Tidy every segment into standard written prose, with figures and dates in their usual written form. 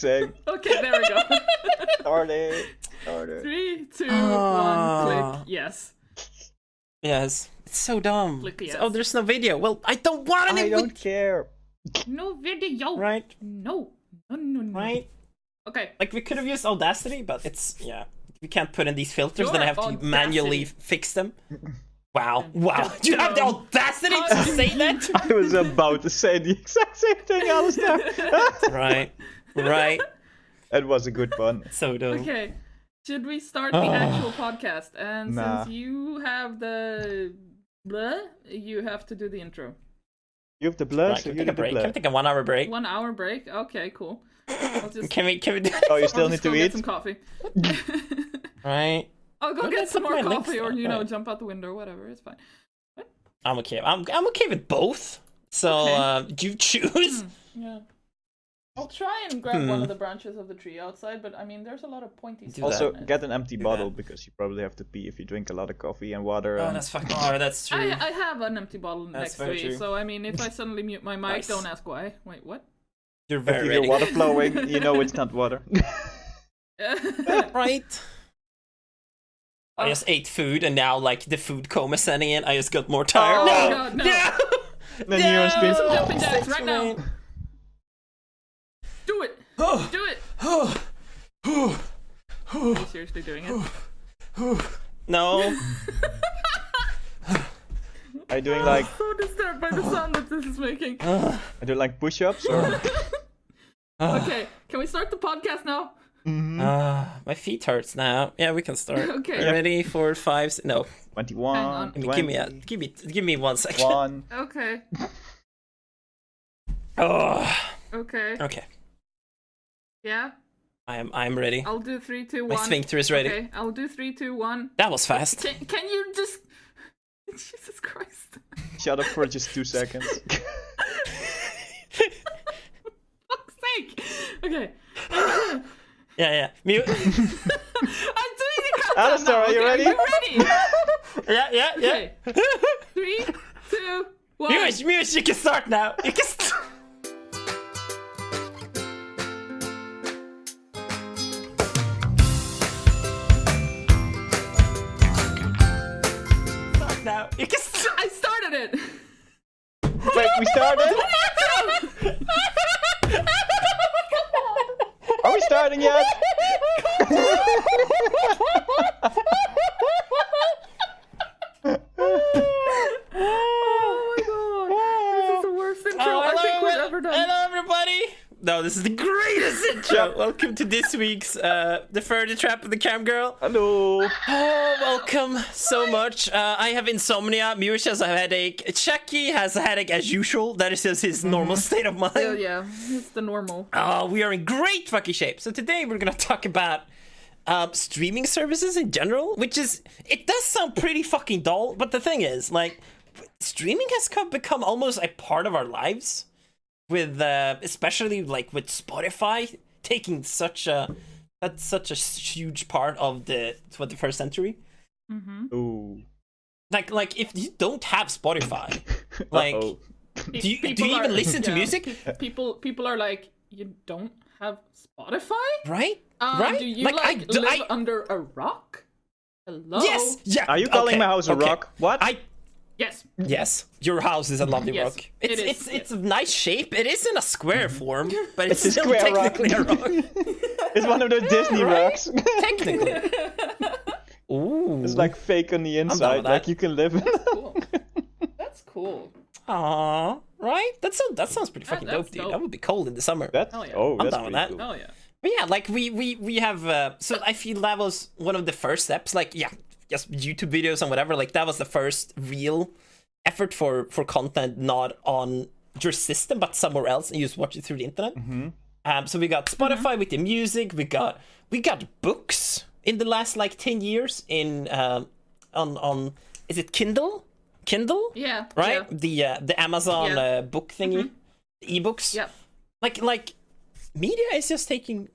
Same. Okay, there we go. Started. 3, 2, 1, click. Yes. Yes. It's so dumb. Click yes. Oh, there's no video. Well, I don't want any I don't care. No video. Right? No. Right? Okay. Like, we could have used Audacity, but it's, yeah. We can't put in these filters, then I have to Audacity. manually fix them. Wow. Wow. You have the audacity to say that? I was about to say the exact same thing, Alastar. Right. It was a good one. So dumb. Okay. Should we start the actual podcast? And Nah. since you have the blah, you have to do the intro. You have the blood, Right, so can we you take a have the break? Can we blood. take a 1 hour break? 1 hour break. Okay, cool. I'll just, Can we do Oh, you I'll still just need go to get eat? some coffee. Right? I'll go Well, get that's some what more my links coffee, or are. Right. jump out the window, whatever. It's fine. I'm okay. I'm okay with both. So, Okay. you choose. Yeah. I'll try and grab one of the branches of the tree outside, but I mean, there's a lot of pointy stuff. Also, in it. get an empty Do bottle that. because you probably have to pee if you drink a lot of coffee and water. Oh, and- that's fucking. Oh, that's true. I have an empty bottle next to very me, true. so I mean, if I suddenly mute my mic, Nice. don't ask why. Wait, what? You're If very you hear ready. water flowing, you know it's not water. Right? I just ate food and now, like, the food coma setting in. I just got more tired. Oh, no! God, no. Then you on screen. Some jumping jacks right now. Do it! Do it! Are you seriously doing it? No. Are you doing like So disturbed by the sound that this is making. are you doing like push-ups or? Okay, can we start the podcast now? My feet hurts now. Yeah, we can start. Okay. You ready? 4, 5. No. 21, Hang on. Give me 1 second. 1. Okay. Oh. Okay. Okay. Yeah? I'm ready. I'll do 3, 2, 1. My sphincter is ready. Okay, I'll do 3, 2, 1. That was fast. Can you just... Jesus Christ. Shut up for just 2 seconds. Fuck's sake. Okay. Yeah. Mute. I'm doing the countdown Alastar, now. are you Okay, ready? Are you ready? Yeah. Okay. 3, 2, 1. Mute, you can start now. You can start now. You can start. I started it. Wait, we started? Are we starting yet? Oh my god. This is the worst intro I think we've ever done. Hello, everybody. No, this is the greatest intro. Welcome to this week's The Furry, Trap and the Camgirl. Hello. Oh, welcome so much. I have insomnia. Miush has a headache. Chucky has a headache as usual. That is just his normal state of mind. Oh yeah, it's the normal. Oh, we are in great fucking shape. So today we're gonna talk about streaming services in general, which is, it does sound pretty fucking dull, but the thing is, like, streaming has become almost a part of our lives. With especially like with Spotify taking such a huge part of the 21st century. Ooh. Like if you don't have Spotify, like Uh-oh. do you even listen to music? People are like, you don't have Spotify? Right? Right? Do you Like, live under a rock? Hello? Yes. Yeah. Are you calling okay, my house a okay. rock? What? Yes. Yes, your house is a lovely Yes, rock. it is, It's yes. a nice shape. It is in a square form, but it's, It's a still square rock. technically a rock. It's one of those Disney Right? rocks. Technically. Ooh. It's like fake on the with inside, that. like you can live in. Cool. That's cool. Aww, right? That sounds pretty fucking that's dope, dude. dope. That would be cold in the summer. That's, Hell yeah. oh, I'm that's down with pretty that. cool. Oh yeah. But yeah, like we have so I feel that was one of the first steps. Like, yeah, just YouTube videos and whatever. Like that was the first real effort for content not on your system but somewhere else, and you just watch it through the internet. So we got Spotify with the music. We got books in the last like 10 years in on is it Kindle? Yeah. Right? Yeah. The Amazon Yeah. book thingy, the ebooks. Yep. Like media is just taking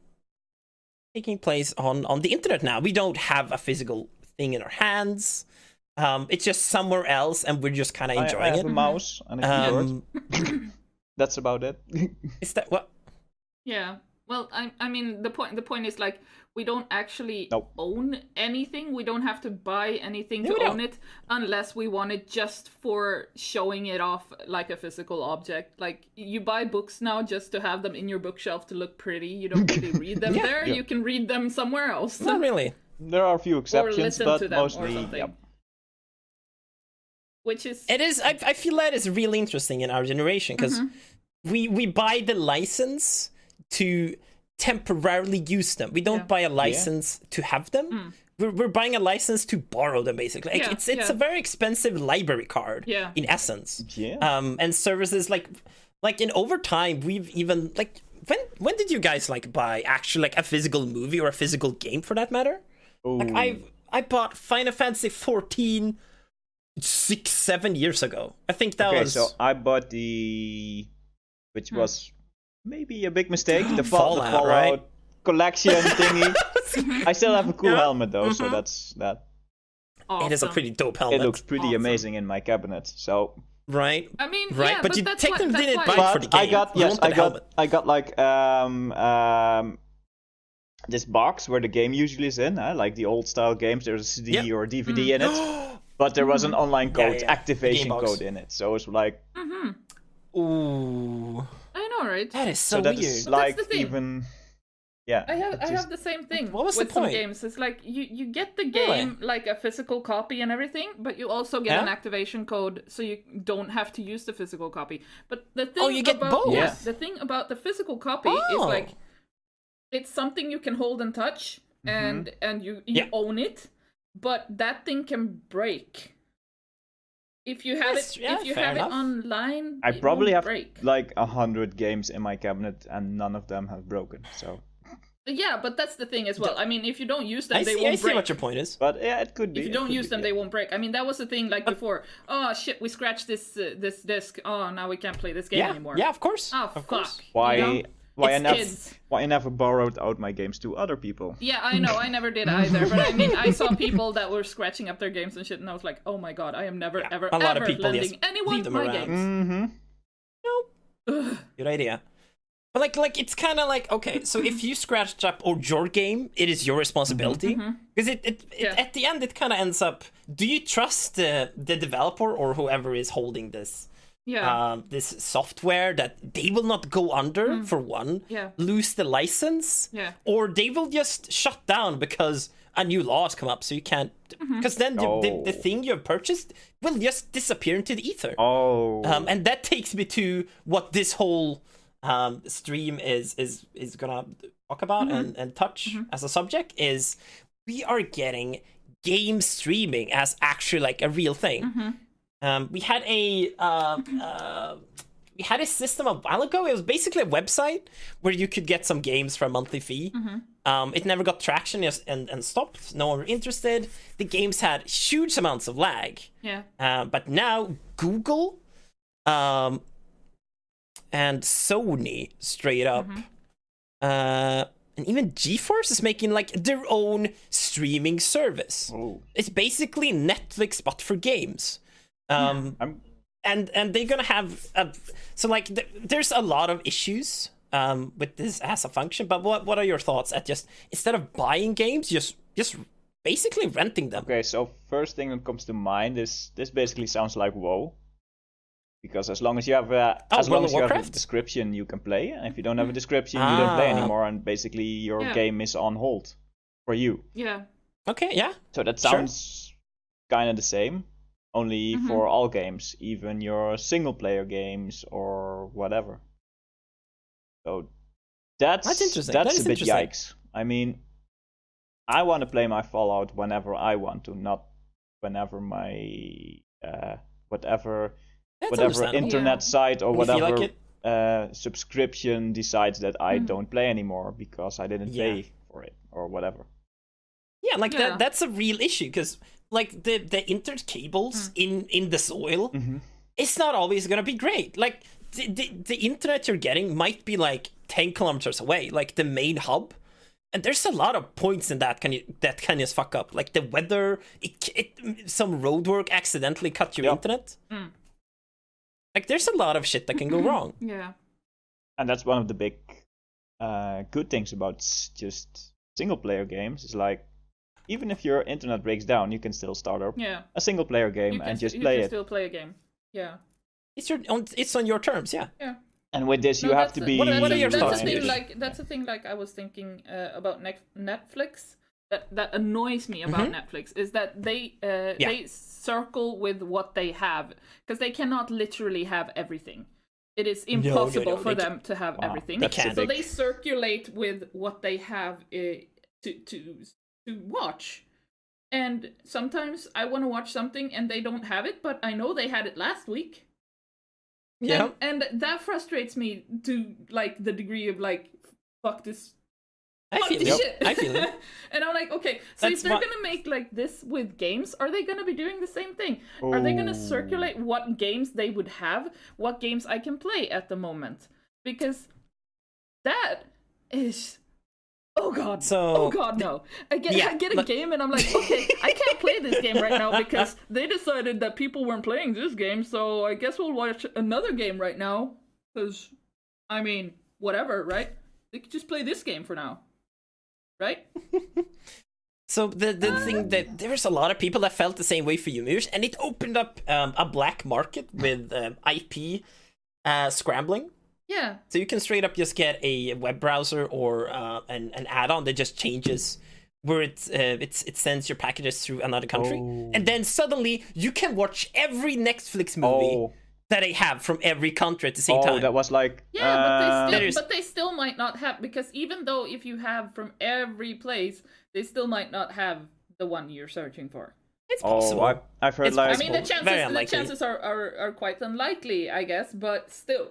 place on the internet now. We don't have a physical thing in our hands. It's just somewhere else, and we're just kind of I enjoying have a it. mouse and a keyboard. That's about it. Is that what? Yeah. Well, I mean, the point is like we don't actually Nope. own anything. We don't have to buy anything No, to we own don't. it unless we want it just for showing it off like a physical object. Like you buy books now just to have them in your bookshelf to look pretty. You don't really read them there. Yeah. You can read them somewhere else. Not really. There are a few Or exceptions, listen but to them or mostly, something. yep. Which is It is. I feel that is really interesting in our generation because we buy the license to temporarily use them. We don't buy a license to have them. We're buying a license to borrow them, basically. Like, Yeah, it's a very expensive library card. Yeah. In essence. Yeah. And services like in over time we've even like when did you guys like buy actually like a physical movie or a physical game for that matter? Like I bought Final Fantasy 14 6-7 years ago. I think that was so I bought which was maybe a big mistake, the Fallout, Fallout right? collection thingy. I still have a cool helmet though, so that's that. awesome. It is a pretty dope helmet. It looks pretty Awesome. amazing in my cabinet. So, right. I mean, Right, yeah, but you that's technically why, didn't that's buy why. it for the but game. You wanted the helmet. I got like this box where the game usually is in, like the old style games. There's a CD Yep. or DVD in it, but there was an online code yeah. activation Game box. code in it. So it's like Ooh, I know, right? that is so that weird. is But that's like the thing. even yeah. I just- have the same thing What was with the some point? games. It's like you get the game like a physical copy and everything, but you also get an Yeah? activation code so you don't have to use the physical copy. But the thing you get about both? yeah, Yeah. the thing about the physical copy is Oh. like it's something you can hold and touch and you Yeah. own it, but that thing can break. If you have Yes, it yeah, if you fair have enough. it online, I it probably won't have break. like 100 games in my cabinet, and none of them have broken. So, Yeah, but that's the thing as well. I mean, if you don't use them, I they see. won't I see break. what your point is. but yeah, it could be. If you it don't could use be, them, yeah. they won't break. I mean, that was the thing like before. Oh shit, we scratched this this disc. Oh, now we can't play this game Yeah, anymore. yeah, of course. Oh of fuck. course. Why? You know? Why I It's never? kids. Why I never borrowed out my games to other people? Yeah, I know. I never did either. But I mean, I saw people that were scratching up their games and shit, and I was like, oh my god, I am never ever a lot of ever people, yes, lending anyone leave them my around. games. Mm-hmm. Nope. Good idea. But like it's kind of like, okay, so if you scratched up or your game, it is your responsibility because Yeah. at the end it kind of ends up. Do you trust the developer or whoever is holding this Yeah. this software that they will not go under for one, Yeah. lose the license, Yeah. or they will just shut down because a new law has come up, so you can't. Because then the thing you have purchased will just disappear into the ether. Oh. And that takes me to what this whole stream is gonna talk about and touch as a subject is we are getting game streaming as actually like a real thing. We had a system a while ago. It was basically a website where you could get some games for a monthly fee. It never got traction and stopped. No one were interested. The games had huge amounts of lag. Yeah. But now Google and Sony straight up, and even GeForce is making like their own streaming service. Oh. It's basically Netflix but for games. I'm And they're gonna have so like there's a lot of issues with this as a function. But what are your thoughts at just instead of buying games, just basically renting them? okay. So first thing that comes to mind is this basically sounds like WoW. Because as long as you have a World of you have a Warcraft? description, you can play. And if you don't have a description, you don't play anymore. And basically, your Yeah. game is on hold for you. Yeah. Okay, yeah. So that Sure. sounds kind of the same, only for all games, even your single-player games or whatever. So That's interesting. That's That is a bit interesting. yikes. I mean, I want to play my Fallout whenever I want to, not whenever my whatever. That's Whatever understandable. internet site or When you feel whatever like it. subscription decides that I don't play anymore because I didn't Yeah. pay for it or whatever. Yeah, like Yeah. that's a real issue because like the internet cables in the soil, it's not always gonna be great. Like the internet you're getting might be like 10 kilometers away, like the main hub. And there's a lot of points in that can just fuck up. Like the weather, some roadwork accidentally cut your Yeah. internet. Like there's a lot of shit that can go wrong. Yeah. And that's one of the big good things about just single player games is like, even if your internet breaks down, you can still start up a single player game and just play it. You can still play a game. Yeah. It's on your terms, yeah. Yeah. And with this, you have to be. What are your thoughts? That's the thing. Like I was thinking about Netflix. That annoys me about Netflix is that they circle with what they have, because they cannot literally have everything. It is impossible for them to have everything. So they circulate with what they have to watch. And sometimes I want to watch something and they don't have it, but I know they had it last week. Yeah. And that frustrates me to like the degree of like, fuck this. I feel it. I feel it. And I'm like, okay, so if they're gonna make like this with games, are they gonna be doing the same thing? Are they gonna circulate what games they would have, what games I can play at the moment? Because that is, oh god, no. I get a game and I'm like, okay, I can't play this game right now because they decided that people weren't playing this game, so I guess we'll watch another game right now. Because, I mean, whatever, right? They could just play this game for now. Right? So the thing that there's a lot of people that felt the same way for Ymir, and it opened up a black market with IP scrambling. Yeah. So you can straight up just get a web browser or an add-on that just changes where it sends your packages through another country, and then suddenly you can watch every Netflix movie that they have from every country at the same time. Oh, that was like... but they still might not have, because even though if you have from every place, they still might not have the one you're searching for. It's possible. I've heard it's like... I mean, the chances are quite unlikely, I guess, but still.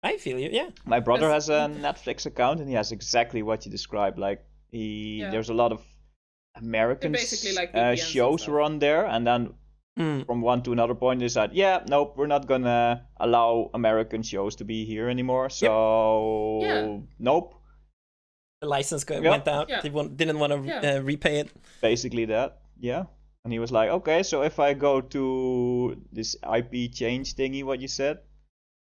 I feel you, yeah. My brother has a Netflix account, and he has exactly what you described. Like, there's a lot of American shows were on there, and then from one to another point, they said, nope, we're not gonna allow American shows to be here anymore, so nope. The license went out. They didn't want to repay it. Basically that, yeah. And he was like, okay, so if I go to this IP change thingy, what you said,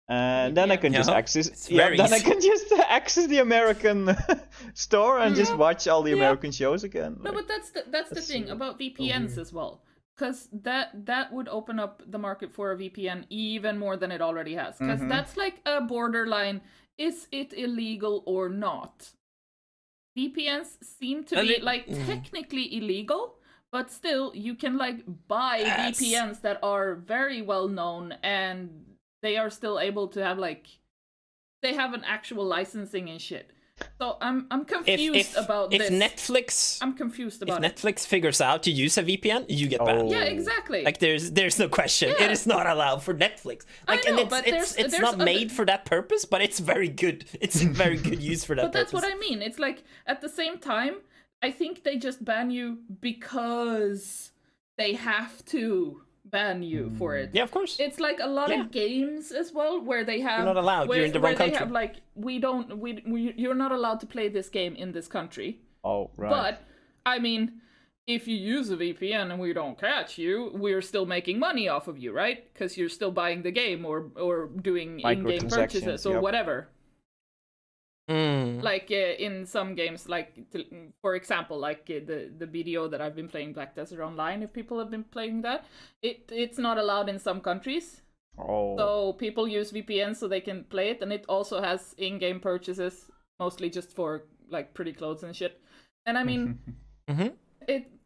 and then I can just access. Then I can just access the American store and just watch all the American shows again. No, but that's the thing about VPNs as well, because that would open up the market for a VPN even more than it already has. Because that's like a borderline: is it illegal or not? VPNs seem to be like technically illegal, but still you can like buy VPNs that are very well known, and they are still able to have like, they have an actual licensing and shit. So I'm confused about this. I'm confused about it. If Netflix figures out to use a VPN, you get banned. Yeah, exactly. Like there's no question. Yeah. It is not allowed for Netflix. Like, I know, and it's not made for that purpose, but it's very good. It's a very good use for that purpose. But that's what I mean. It's like, at the same time, I think they just ban you because they have to ban you for it. Yeah, of course. It's like a lot of games as well where they have, you're not allowed. You're in the wrong country. They have like, you're not allowed to play this game in this country. Oh, right. But I mean, if you use a VPN and we don't catch you, we're still making money off of you, right? Because you're still buying the game or doing in-game purchases or whatever. Like in some games, like for example, like the BDO that I've been playing, Black Desert Online, if people have been playing that, it's not allowed in some countries. So people use VPN so they can play it, and it also has in-game purchases, mostly just for like pretty clothes and shit. And I mean,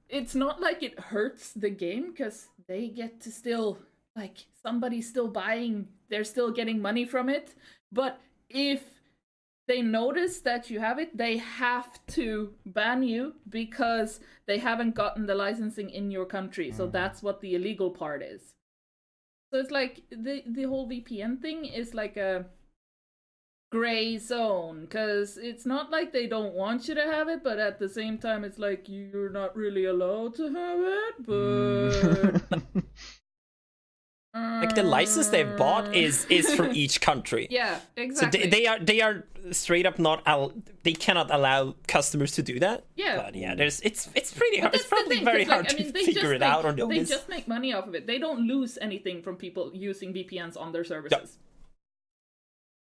it's not like it hurts the game, because they get to still, like, somebody's still buying, they're still getting money from it. But if they notice that you have it, they have to ban you because they haven't gotten the licensing in your country. So that's what the illegal part is. So it's like the whole VPN thing is like a gray zone, because it's not like they don't want you to have it, but at the same time it's like you're not really allowed to have it, but like the license they've bought is from each country. Yeah, exactly. So they are straight up they cannot allow customers to do that. Yeah. But yeah, it's pretty hard. It's probably very hard to figure it out or know this. They just make money off of it. They don't lose anything from people using VPNs on their services.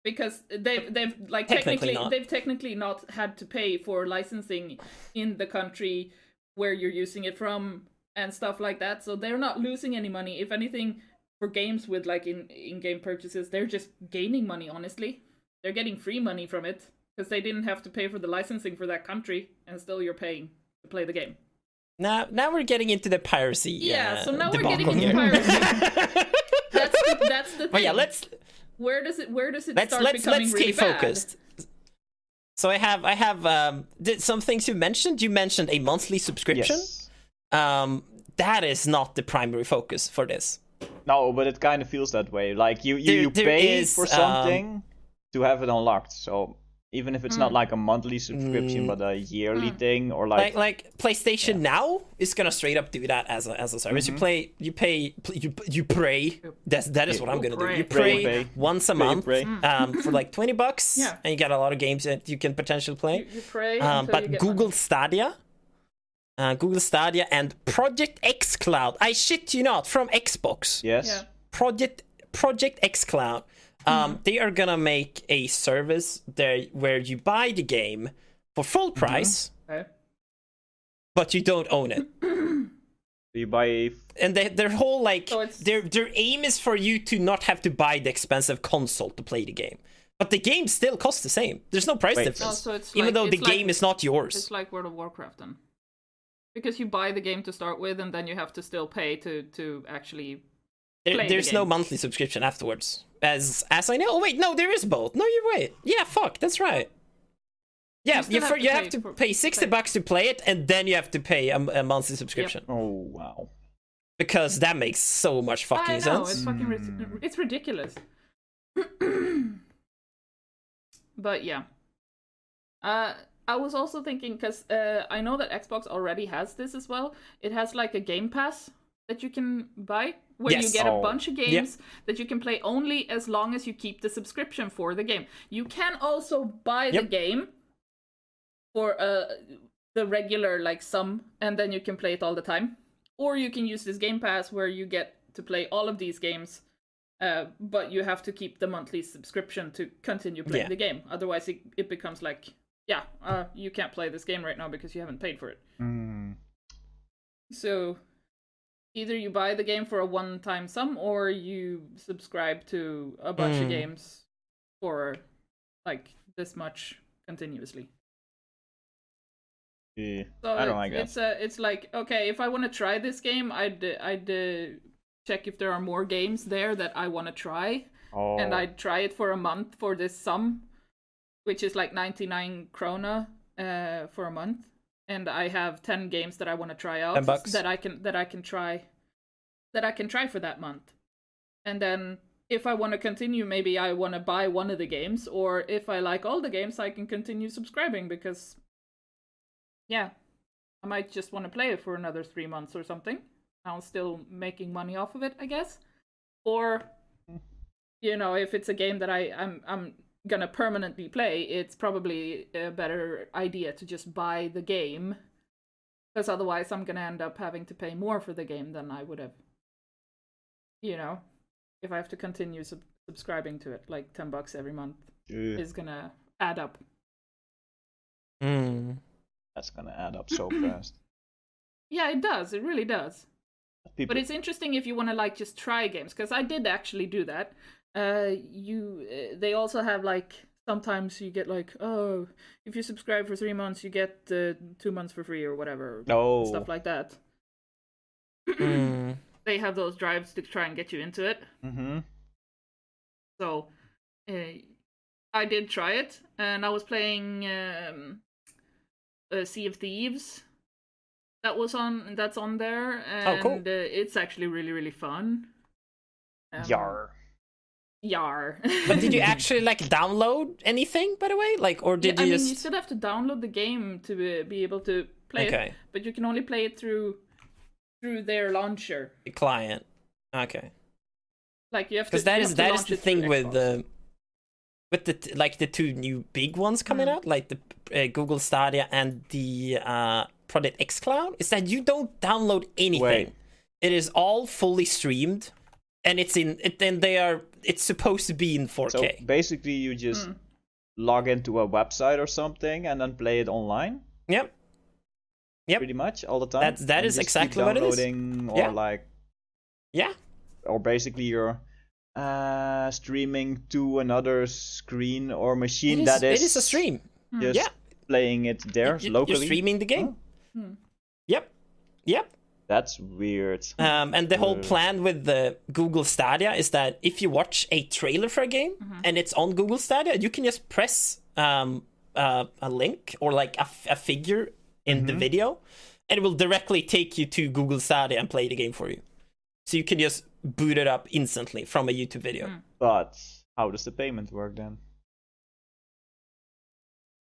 because they've like technically not had to pay for licensing in the country where you're using it from and stuff like that. So they're not losing any money. If anything, for games with like in-game purchases, they're just gaining money. Honestly, they're getting free money from it because they didn't have to pay for the licensing for that country, and still you're paying to play the game. Now we're getting into the piracy. Yeah, so now we're getting into piracy. That's the thing. But yeah, Where does it start becoming really stay bad? focused. So I have some things you mentioned. You mentioned a monthly subscription. Yes. That is not the primary focus for this. No, but it kind of feels that way. Like you pay for something to have it unlocked. So even if it's not like a monthly subscription, but a yearly thing, or like PlayStation Now is gonna straight up do that as a service. You pray. That is what I'm gonna do. You pray once a month for like $20, and you get a lot of games that you can potentially play. You pray, but you get Google money. Stadia and Project xCloud. I shit you not, from Xbox. Yes. Yeah. Project xCloud. They are gonna make a service there where you buy the game for full price, but you don't own it. You buy, and their whole like their aim is for you to not have to buy the expensive console to play the game, but the game still costs the same. There's no price difference, even though the game is not yours. It's like World of Warcraft then, because you buy the game to start with, and then you have to still pay to actually. There's no monthly subscription afterwards, as I know. Oh wait, no, there is both. No, you're right. Yeah, fuck, that's right. Yeah, you have to pay $60 to play it, and then you have to pay a monthly subscription. Yep. Oh wow! Because that makes so much fucking sense. It's fucking it's ridiculous. But yeah, I was also thinking because I know that Xbox already has this as well. It has like a Game Pass that you can buy, where you get a bunch of games that you can play only as long as you keep the subscription for the game. You can also buy the game for the regular like sum, and then you can play it all the time. Or you can use this Game Pass where you get to play all of these games, but you have to keep the monthly subscription to continue playing the game. Otherwise, it becomes like, you can't play this game right now because you haven't paid for it. So either you buy the game for a one-time sum, or you subscribe to a bunch of games for like this much continuously. Yeah, so I don't like that. It's like, okay, if I want to try this game, I'd check if there are more games there that I want to try, and I'd try it for a month for this sum, which is like 99 krona for a month. And I have 10 games that I want to try out that I can try for that month. And then if I want to continue, maybe I want to buy one of the games, or if I like all the games, I can continue subscribing because I might just want to play it for another 3 months or something. I'm still making money off of it, I guess. Or if it's a game that I'm gonna permanently play, it's probably a better idea to just buy the game, because otherwise I'm gonna end up having to pay more for the game than I would have, if I have to continue subscribing to it. Like $10 every month is gonna add up. That's gonna add up so fast. Yeah, it does. It really does. But it's interesting if you want to like just try games, because I did actually do that. They also have like, sometimes you get like, if you subscribe for 3 months, you get 2 months for free or whatever. Stuff like that. They have those drives to try and get you into it. So I did try it, and I was playing Sea of Thieves. That's on there, and it's actually really, really fun. Yar. But did you actually like download anything, by the way? Like, or did you just... you still have to download the game to be able to play it, but you can only play it through their launcher. The client. Okay. Like you have to. Because that is the thing with the the two new big ones coming out, like the Google Stadia and the Project xCloud, is that you don't download anything. It is all fully streamed and it's supposed to be in 4K. So basically, you just log into a website or something and then play it online. Yep. Pretty much all the time. That is exactly what it is. Or like. Yeah. Or basically you're streaming to another screen or machine It is a stream. Just playing it there locally. You're streaming the game. Yep. That's weird. And the whole plan with the Google Stadia is that if you watch a trailer for a game and it's on Google Stadia, you can just press a link or like a figure in the video, and it will directly take you to Google Stadia and play the game for you. So you can just boot it up instantly from a YouTube video. But how does the payment work then?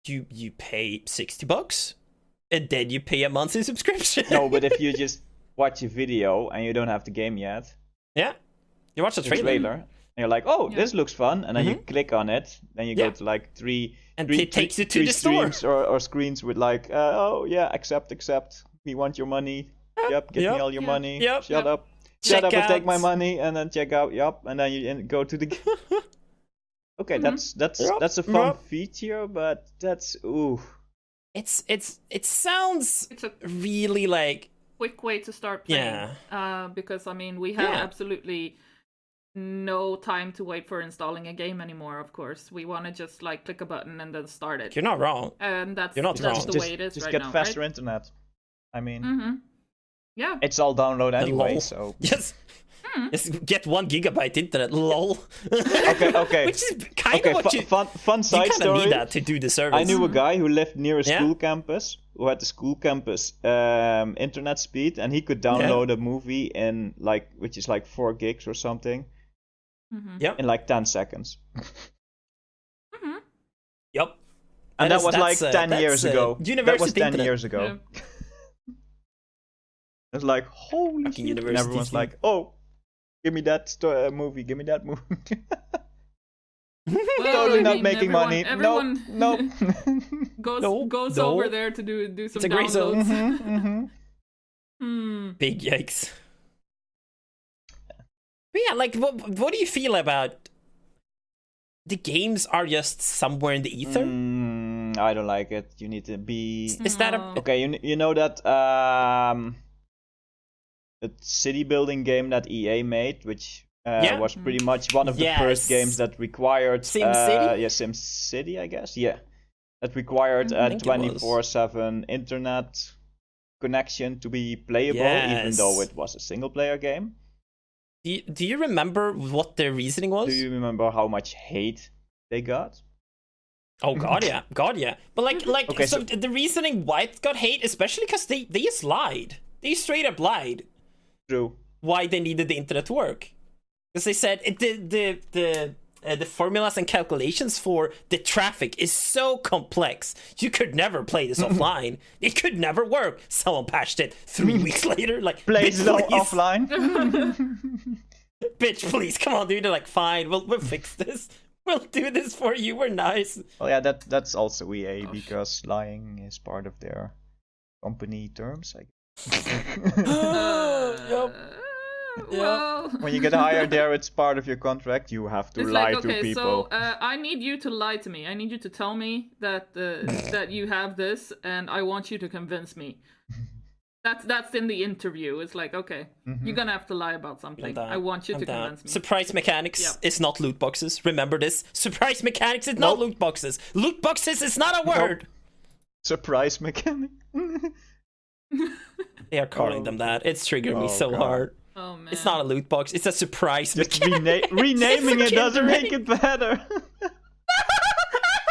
You pay $60 and then you pay a monthly subscription. No, but if you just watch a video and you don't have the game yet. Yeah. You watch the trailer. And you're like, oh, this looks fun. And then you click on it. Then you go to like three it takes you to the store. Or screens with like, accept. We want your money. Yep, give me all your money. Shut up. Shut up and take my money. And then check out. Yep. And then you go to the... Okay, that's a fun feature, but that's It sounds really like quick way to start playing. Because I mean we have absolutely no time to wait for installing a game anymore. Of course, we want to just like click a button and then start it. You're not wrong. And that's wrong. The way it is just right get now. faster internet. I mean, it's all download anyway. So yes. Just get 1 gigabyte internet, lol. Okay. Which is kind of what fun side story. You need that to do the service. I knew a guy who lived near a school campus, who had the school campus internet speed, and he could download a movie in which is like 4 gigs or something, in like 10 seconds. Yep. And that was like 10 years ago. That was 10 years ago. It's like, holy shit. And everyone's like, oh, give me that movie, give me that movie. Totally not making money. Everyone No. goes over there to do some downloads. Big yikes. But yeah, like, what do you feel about the games are just somewhere in the ether? I don't like it. You need to be... Is that a... Okay, you know that... the city building game that EA made, which was pretty much one of the first games that required SimCity? SimCity, I guess. Yeah, that required a 24/7 internet connection to be playable, even though it was a single player game. Do you remember what their reasoning was? Do you remember how much hate they got? Oh God, yeah. But like, okay, so the reasoning why it got hate, especially because they just lied. They straight up lied. True. Why they needed the internet to work? Because they said the formulas and calculations for the traffic is so complex. You could never play this offline. It could never work. Someone patched it 3 weeks later. Like, plays it offline. Bitch, please, come on, dude. They're like, fine, we'll fix this. We'll do this for you. We're nice. Well, yeah, that's also EA because lying is part of their company terms, I guess. Well, when you get hired there, it's part of your contract. You have to lie to people. So I need you to lie to me. I need you to tell me that that you have this, and I want you to convince me. That's in the interview. It's like, okay, you're gonna have to lie about something. I want you to convince me. Surprise mechanics is not loot boxes. Remember this. Surprise mechanics is not loot boxes. Loot boxes is not a word. Surprise mechanic. They are calling them that. It's triggering me so hard. Oh man. It's not a loot box. It's a surprise. Just renaming it doesn't make it better.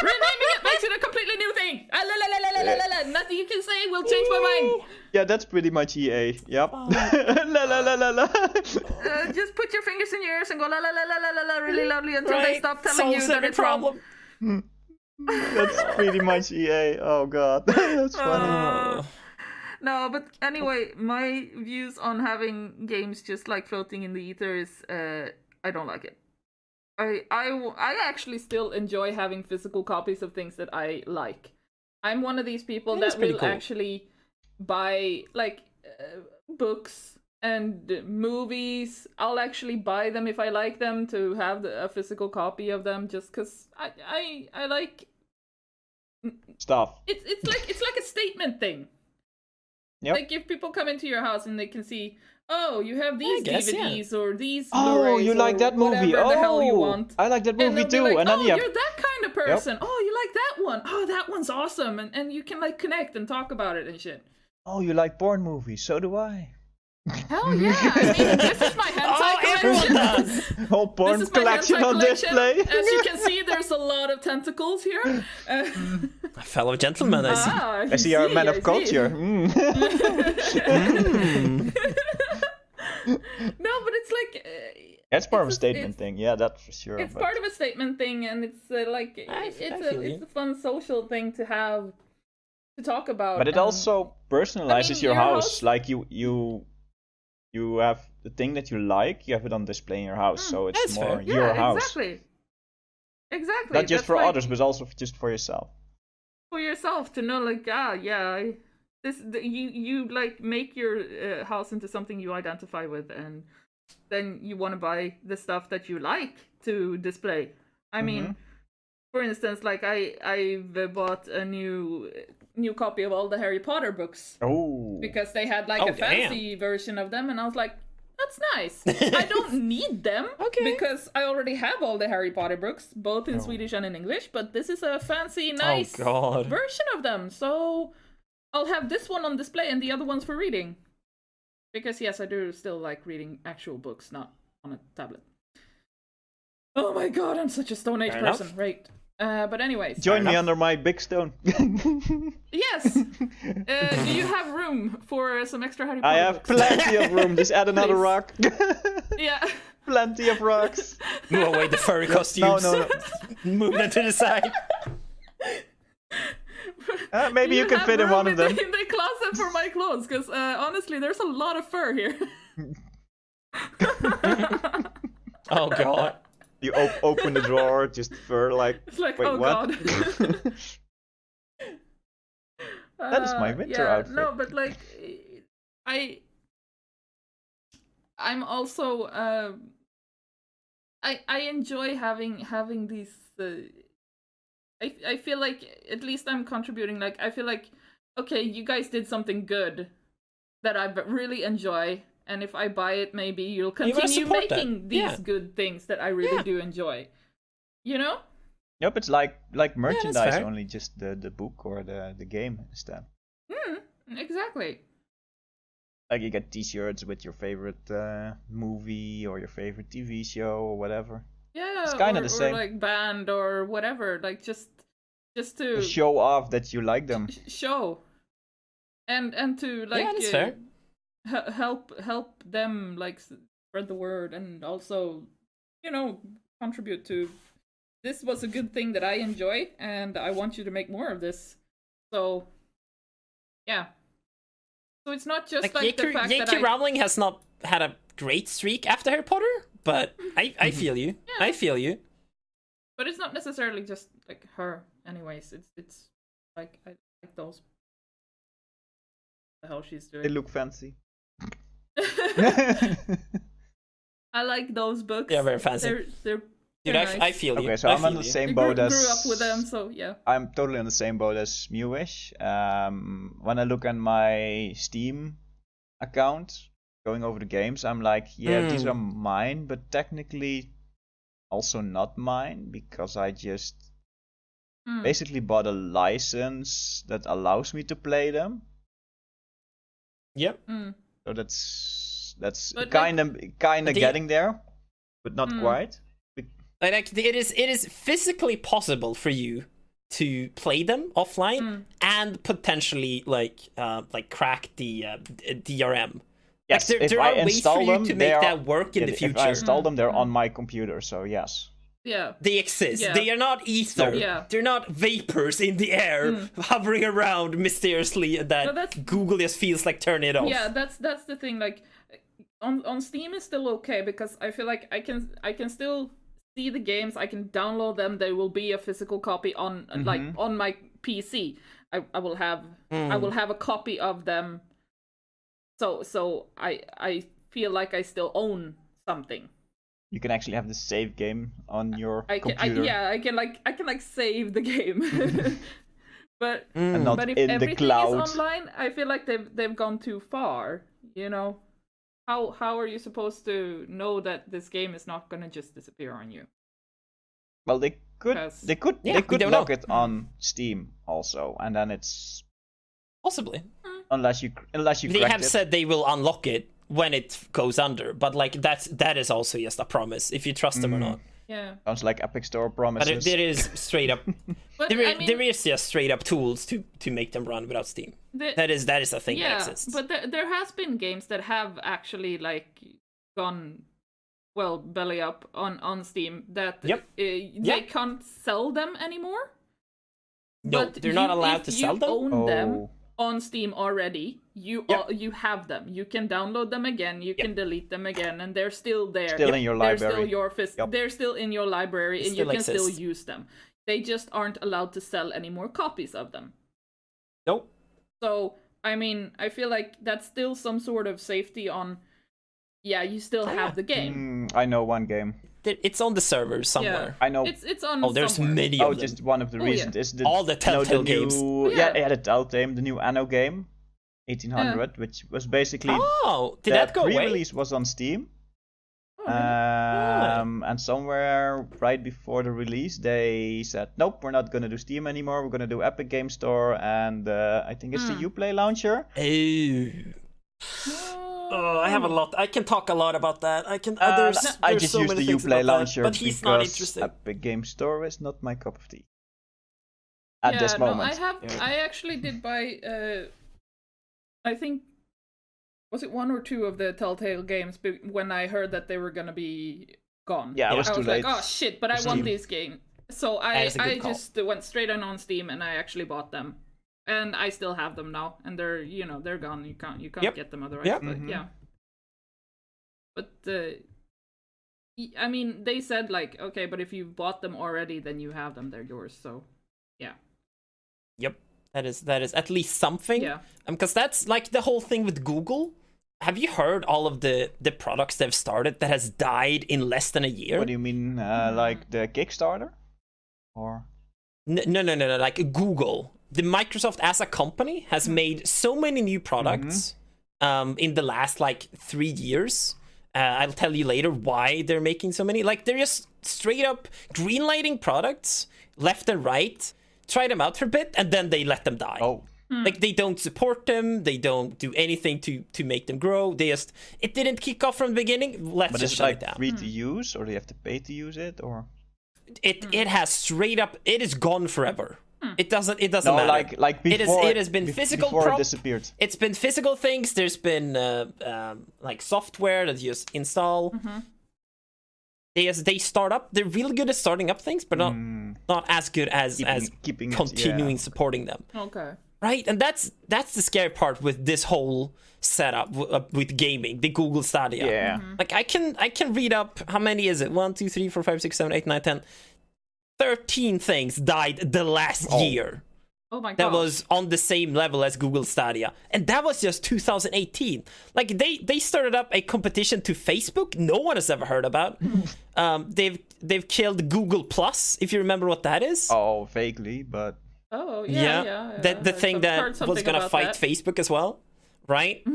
Renaming it makes it a completely new thing. Nothing you can say will change my mind. Yeah, that's pretty much EA. Yep. Just put your fingers in your ears and go la la la la la la really loudly until they stop telling you that it's wrong. That's pretty much EA. Oh god, that's funny. No, but anyway, my views on having games just like floating in the ether is I don't like it. I actually still enjoy having physical copies of things that I like. I'm one of these people that will actually buy like books and movies. I'll actually buy them if I like them to have a physical copy of them, just because I like stuff. It's like a statement thing. Yep. Like if people come into your house and they can see, oh, you have these DVDs or these Oh, Blu-rays you like that movie? Whatever the hell you Oh, want. I like that movie And too. like, And then oh, you have... you're that kind of person. Yep. Oh, you like that one. Oh, that one's awesome. And you can like connect and talk about it and shit. Oh, you like porn movies? So do I. Hell yeah! I mean, this is my hentai collection. Does. Whole porn collection on display. As you can see, there's a lot of tentacles here. A fellow gentleman, I see. I see you're a man of culture. No, but it's like... That's part of a statement thing. Yeah, that's for sure. It's part of a statement thing, and it's like it's a fun social thing to have to talk about. But it also personalizes your house. Like you have the thing that you like, you have it on display in your house, so it's more fair. your house. Exactly. Not just for others, but also just for yourself. For yourself to know, like, you like make your house into something you identify with, and then you want to buy the stuff that you like to display. I mean, for instance, like I've bought a new copy of all the Harry Potter books. Oh. Because they had like a fancy version of them, and I was like, that's nice. I don't need them because I already have all the Harry Potter books, both in Swedish and in English, but this is a fancy, nice version of them. So I'll have this one on display and the other ones for reading. Because yes, I do still like reading actual books, not on a tablet. Oh my god, I'm such a Stone Age person. Right. But anyways. Join me under my big stone. Yes. Do you have room for some extra Harry Potter I have books? plenty of room. Just add another rock. Yeah. Plenty of rocks. Move away the furry costumes. No. Move them to the side. Maybe you can fit in one of them. In the closet for my clothes, because honestly, there's a lot of fur here. Oh god. You open the drawer, just fur like. It's like, wait, oh what? god. That is my winter outfit. No, but like, I'm also I enjoy having these. I feel like at least I'm contributing. Like I feel like, okay, you guys did something good that I really enjoy, and if I buy it, maybe you'll continue making these good things that I really do enjoy. You know? Yep, it's like merchandise, only just the book or the game instead. Exactly. Like you get T-shirts with your favorite movie or your favorite TV show or whatever. Yeah, it's kind of the same. Or like band or whatever, like just to show off that you like them. Show, and to like that's fair. help them like spread the word, and also contribute to. This was a good thing that I enjoy, and I want you to make more of this. So, yeah. So it's not just like the fact that J.K. Rowling has not had a great streak after Harry Potter, but I feel you. Yeah. I feel you. But it's not necessarily just like her. Anyways, it's like I like those. The hell she's doing. They look fancy. I like those books. Yeah, very fancy. They're Dude, nice. I feel you. Okay, so I'm on the same boat as. Grew up with them, so yeah. I'm totally on the same boat as Mewish. When I look at my Steam account, going over the games, I'm like, these are mine, but technically also not mine because I just basically bought a license that allows me to play them. Yep. So that's kind of getting there, but not quite. Like it is physically possible for you to play them offline and potentially like crack the DRM. Yes, like, there are ways for you to make that work in the future. If I install them, they're on my computer, so yes. Yeah. They exist. Yeah. They are not ether. Yeah. They're not vapors in the air hovering around mysteriously that Google just feels like turn it off. Yeah, that's the thing. Like on Steam is still okay because I feel like I can still see the games. I can download them. There will be a physical copy on like on my PC. I will have a copy of them So I feel like I still own something. You can actually have the save game on your computer. I can save the game. But if everything is online, I feel like they've gone too far. You know, how are you supposed to know that this game is not gonna just disappear on you? Well, they could lock it on Steam also, and then it's possibly unless you they have said they will unlock it when it goes under, but like that is also just a promise if you trust them or not. Yeah, sounds like Epic Store promises. But there is straight up there is just straight up tools to make them run without Steam. That is a thing that exists. But there has been games that have actually like gone belly up on Steam that they can't sell them anymore. No, but they're not allowed to sell them. If you own them on Steam already, you have them. You can download them again. You can delete them again, and they're still there. Still in your library. They're still in your library, and you can still use them. They just aren't allowed to sell any more copies of them. Nope. So I mean, I feel like that's still some sort of safety on. Yeah, you still have the game. I know one game. It's on the server somewhere. I know. It's on. Oh, there's somewhere. many of them. Just one of the reasons is all the Telltale games. The Telltale, the new Anno game, 1800, which was basically. Oh, did that go away? Pre-release was on Steam. And somewhere right before the release, they said, "Nope, we're not gonna do Steam anymore. We're gonna do Epic Game Store, and I think it's the Uplay launcher." Oh, I have a lot. I can talk a lot about that. I can. I just so use the Uplay launcher but he's not interested. Epic Game Store is not my cup of tea at this moment. I actually did buy. I think was it 1 or 2 of the Telltale games when I heard that they were gonna be gone. Yeah, I was too late. Like, oh shit! But I want this game, so I just went straight on Steam and I actually bought them. And I still have them now, and they're gone. You can't get them otherwise. Yep. But I mean, they said like, okay, but if you've bought them already, then you have them. They're yours. So, yeah. Yep. That is at least something. Yeah. Because that's like the whole thing with Google. Have you heard all of the products they've started that has died in less than a year? What do you mean, like the Kickstarter, or? No. Like Google. The Microsoft as a company has made so many new products in the last like 3 years. I'll tell you later why they're making so many. Like they're just straight up greenlighting products left and right, try them out for a bit, and then they let them die. Oh. Like they don't support them, they don't do anything to make them grow. It didn't kick off from the beginning. Let's just shut it down. But it's like free to use, or do you have to pay to use it, or? It has straight up. It is gone forever. It doesn't matter. Like before, it has been physical before it disappeared. It's been physical things. There's been like software that you just install. They start up. They're really good at starting up things, but not as good as continuing supporting them. Okay. Right, and that's the scary part with this whole setup with gaming, the Google Stadia. Yeah. Like I can read up how many is it? 1, 2, 3, 4, 5, 6, 7, 8, 9, 10. 13 things died the last year. Oh my god. That was on the same level as Google Stadia. And that was just 2018. Like they started up a competition to Facebook no one has ever heard about. They've killed Google Plus, if you remember what that is. Oh, vaguely, but oh yeah. The thing that was gonna fight Facebook as well, right?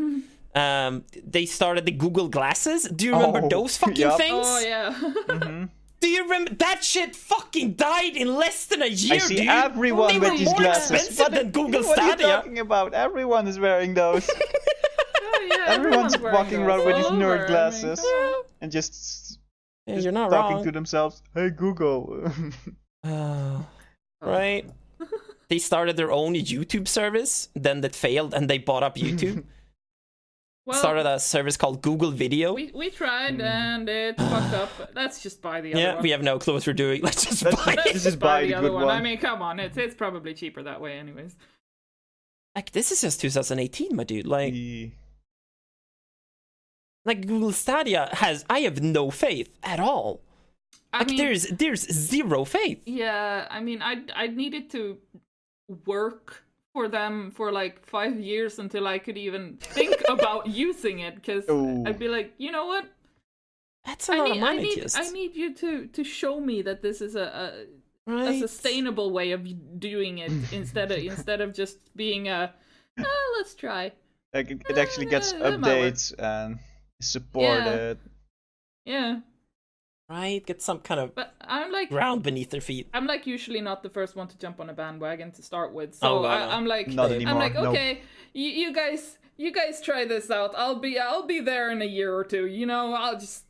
They started the Google Glasses. Do you remember those fucking things? Oh yeah. Do you remember that shit? Fucking died in less than a year, I see dude. everyone with these glasses. More expensive than Google Stadia. What are you talking about? Everyone is wearing those. Everyone's walking around with these nerd glasses and just you're not talking wrong. to themselves. Hey Google. Right. They started their own YouTube service, then that failed, and they bought up YouTube. Started a service called Google Video. We tried and it fucked up. Let's just buy the other one. Yeah, we have no clue what we're doing. Let's just buy it. Let's just buy the other one. I mean, come on, it's probably cheaper that way, anyways. Like this is just 2018, my dude. Like Google Stadia I have no faith at all. I mean, there's zero faith. Yeah, I mean, I need it to work for them for like 5 years until I could even think about using it, because I'd be like, you know what? That's a lot of money. I need you to show me that this is a sustainable way of doing it instead of just being let's try. Like it actually gets updates and supported. Yeah. Right, get some kind of but I'm like ground beneath their feet. I'm like usually not the first one to jump on a bandwagon to start with, so I'm like, not anymore. I'm like, okay, you guys try this out. I'll be there in a year or two. You know, I'll just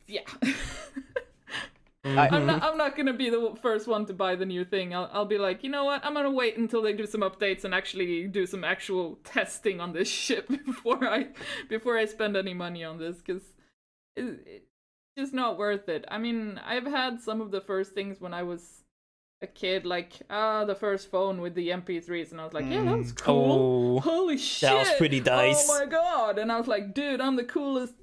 I'm not gonna be the first one to buy the new thing. I'll be like, you know what? I'm gonna wait until they do some updates and actually do some actual testing on this shit before I spend any money on this, because it's just not worth it. I mean, I've had some of the first things when I was a kid, like the first phone with the MP3s, and I was like, yeah, that was cool. Holy shit, that was pretty nice. Oh my god! And I was like, dude, I'm the coolest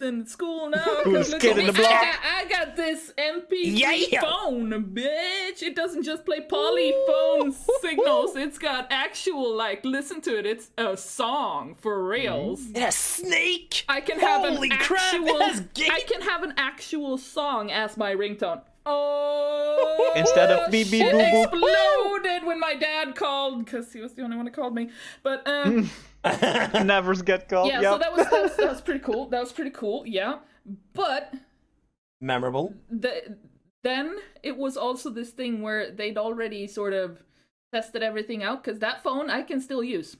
in school now. Coolest kid in the block. I got this MP3 phone, bitch. It doesn't just play polyphone signals. It's got actual, like, listen to it. It's a song for reals. A snake. I can have I can have an actual song as my ringtone. Oh, instead of beep beep boop boop. Exploded when my dad called, because he was the only one who called me. But never get called. Yeah, so that was pretty cool. That was pretty cool. Yeah, but memorable. Then it was also this thing where they'd already sort of tested everything out, because that phone I can still use.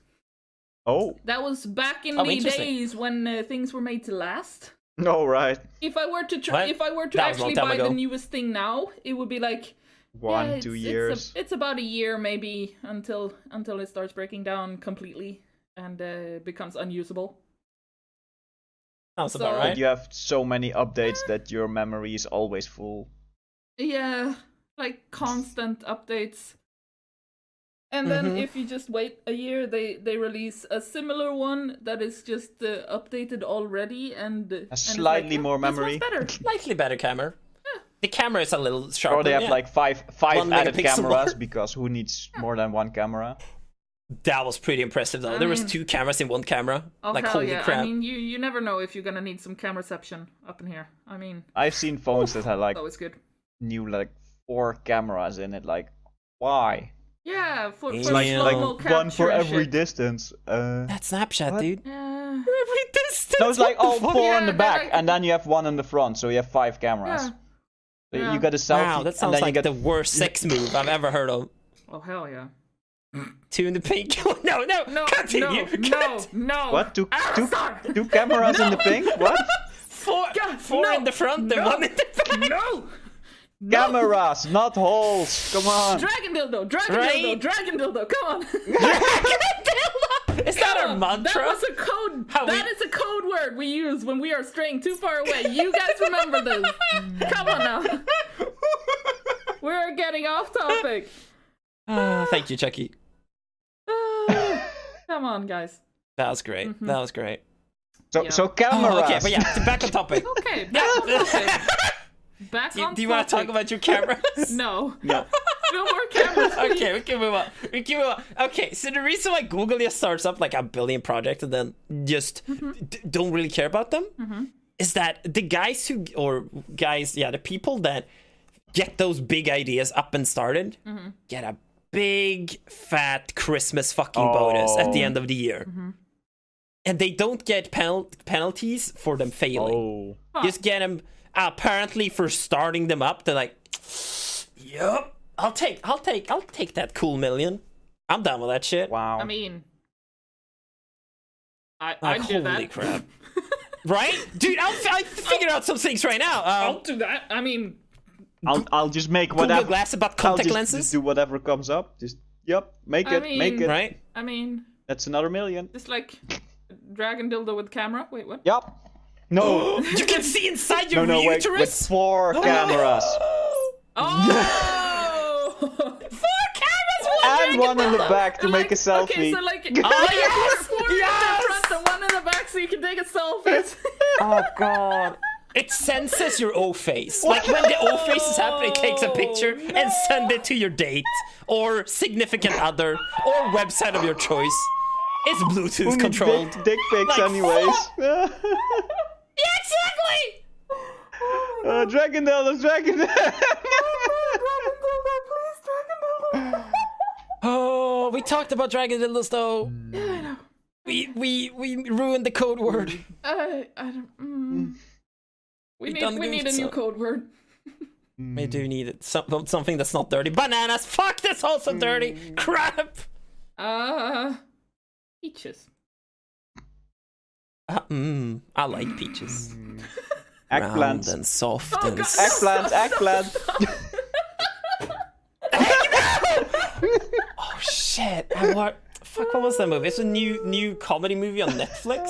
Oh, that was back in the days when things were made to last. Oh, right. If I were to actually buy the newest thing now, it would be like 1-2 years. It's about a year maybe until it starts breaking down completely and becomes unusable. Sounds about right. You have so many updates that your memory is always full. Yeah, like constant updates. And then if you just wait a year, they release a similar one that is just updated already and slightly more memory. Better. Slightly better camera. Yeah. The camera is a little sharper. Or they have like five added cameras, because who needs more than one camera? That was pretty impressive though. There was 2 cameras in one camera. Oh, like hell holy yeah. crap. I mean, you never know if you're gonna need some cameraception up in here. I mean, I've seen phones that had like always good. New like 4 cameras in it. Like, why? Yeah, for like one for every distance. That's Snapchat, what? dude. Every distance. No, it's like all 4 on the back, and then you have 1 in the front, so you have 5 cameras. Yeah. You got a selfie. Wow, that sounds like the worst sex move I've ever heard of. Oh hell yeah. 2 in the pink. no, continue. No. What? Two cameras in the pink? What? 4 in the front and 1 in the back. No. Cameras, not holes. Come on. Dragon dildo, come on. Is that our mantra? That was a code. That is a code word we use when we are straying too far away. You guys remember this? Come on now. We're getting off topic. Thank you, Chucky. Come on, guys. That was great. Mm-hmm. That was great. So cameras. Okay, but yeah, back on topic. Okay, back on topic. Do you want to talk about your cameras? No. No more cameras. Okay, we can move on. Okay, so the reason why Google just starts up like a billion projects and then just don't really care about them is that the the people that get those big ideas up and started get a big fat Christmas fucking bonus at the end of the year. And they don't get penalties for them failing. Just get them apparently for starting them up. They're like, yep, I'll take that cool million. I'm done with that shit. Wow. I mean, I do that. Holy crap. Right? Dude, I figured out some things right now. I'll do that. I mean, I'll just make whatever. Google Glass about contact lenses. Just do whatever comes up. Just make it. Right? I mean, that's another million. Just like dragon dildo with camera. Wait, what? Yep. No. You can see inside your uterus. Wait, with 4 cameras. Oh. 4 cameras. And 1 in the back to make a selfie. Okay, so like, yes, four in the front and 1 in the back, so you can take a selfie. Oh god. It senses your O face. Like when the O face is happening, it takes a picture and send it to your date or significant other or website of your choice. It's Bluetooth controlled. Dick pics, anyways. Yeah, exactly. Dragondale, let's Dragondale. Oh, we talked about Dragon Dildos though. Yeah, I know. We ruined the code word. I don't. We need a new code word. We do need it. Something that's not dirty. Bananas. Fuck, that's also dirty. Crap. Peaches. I like peaches. Eggplants. Round and soft and Eggplant. Oh shit! What was that movie? It's a new comedy movie on Netflix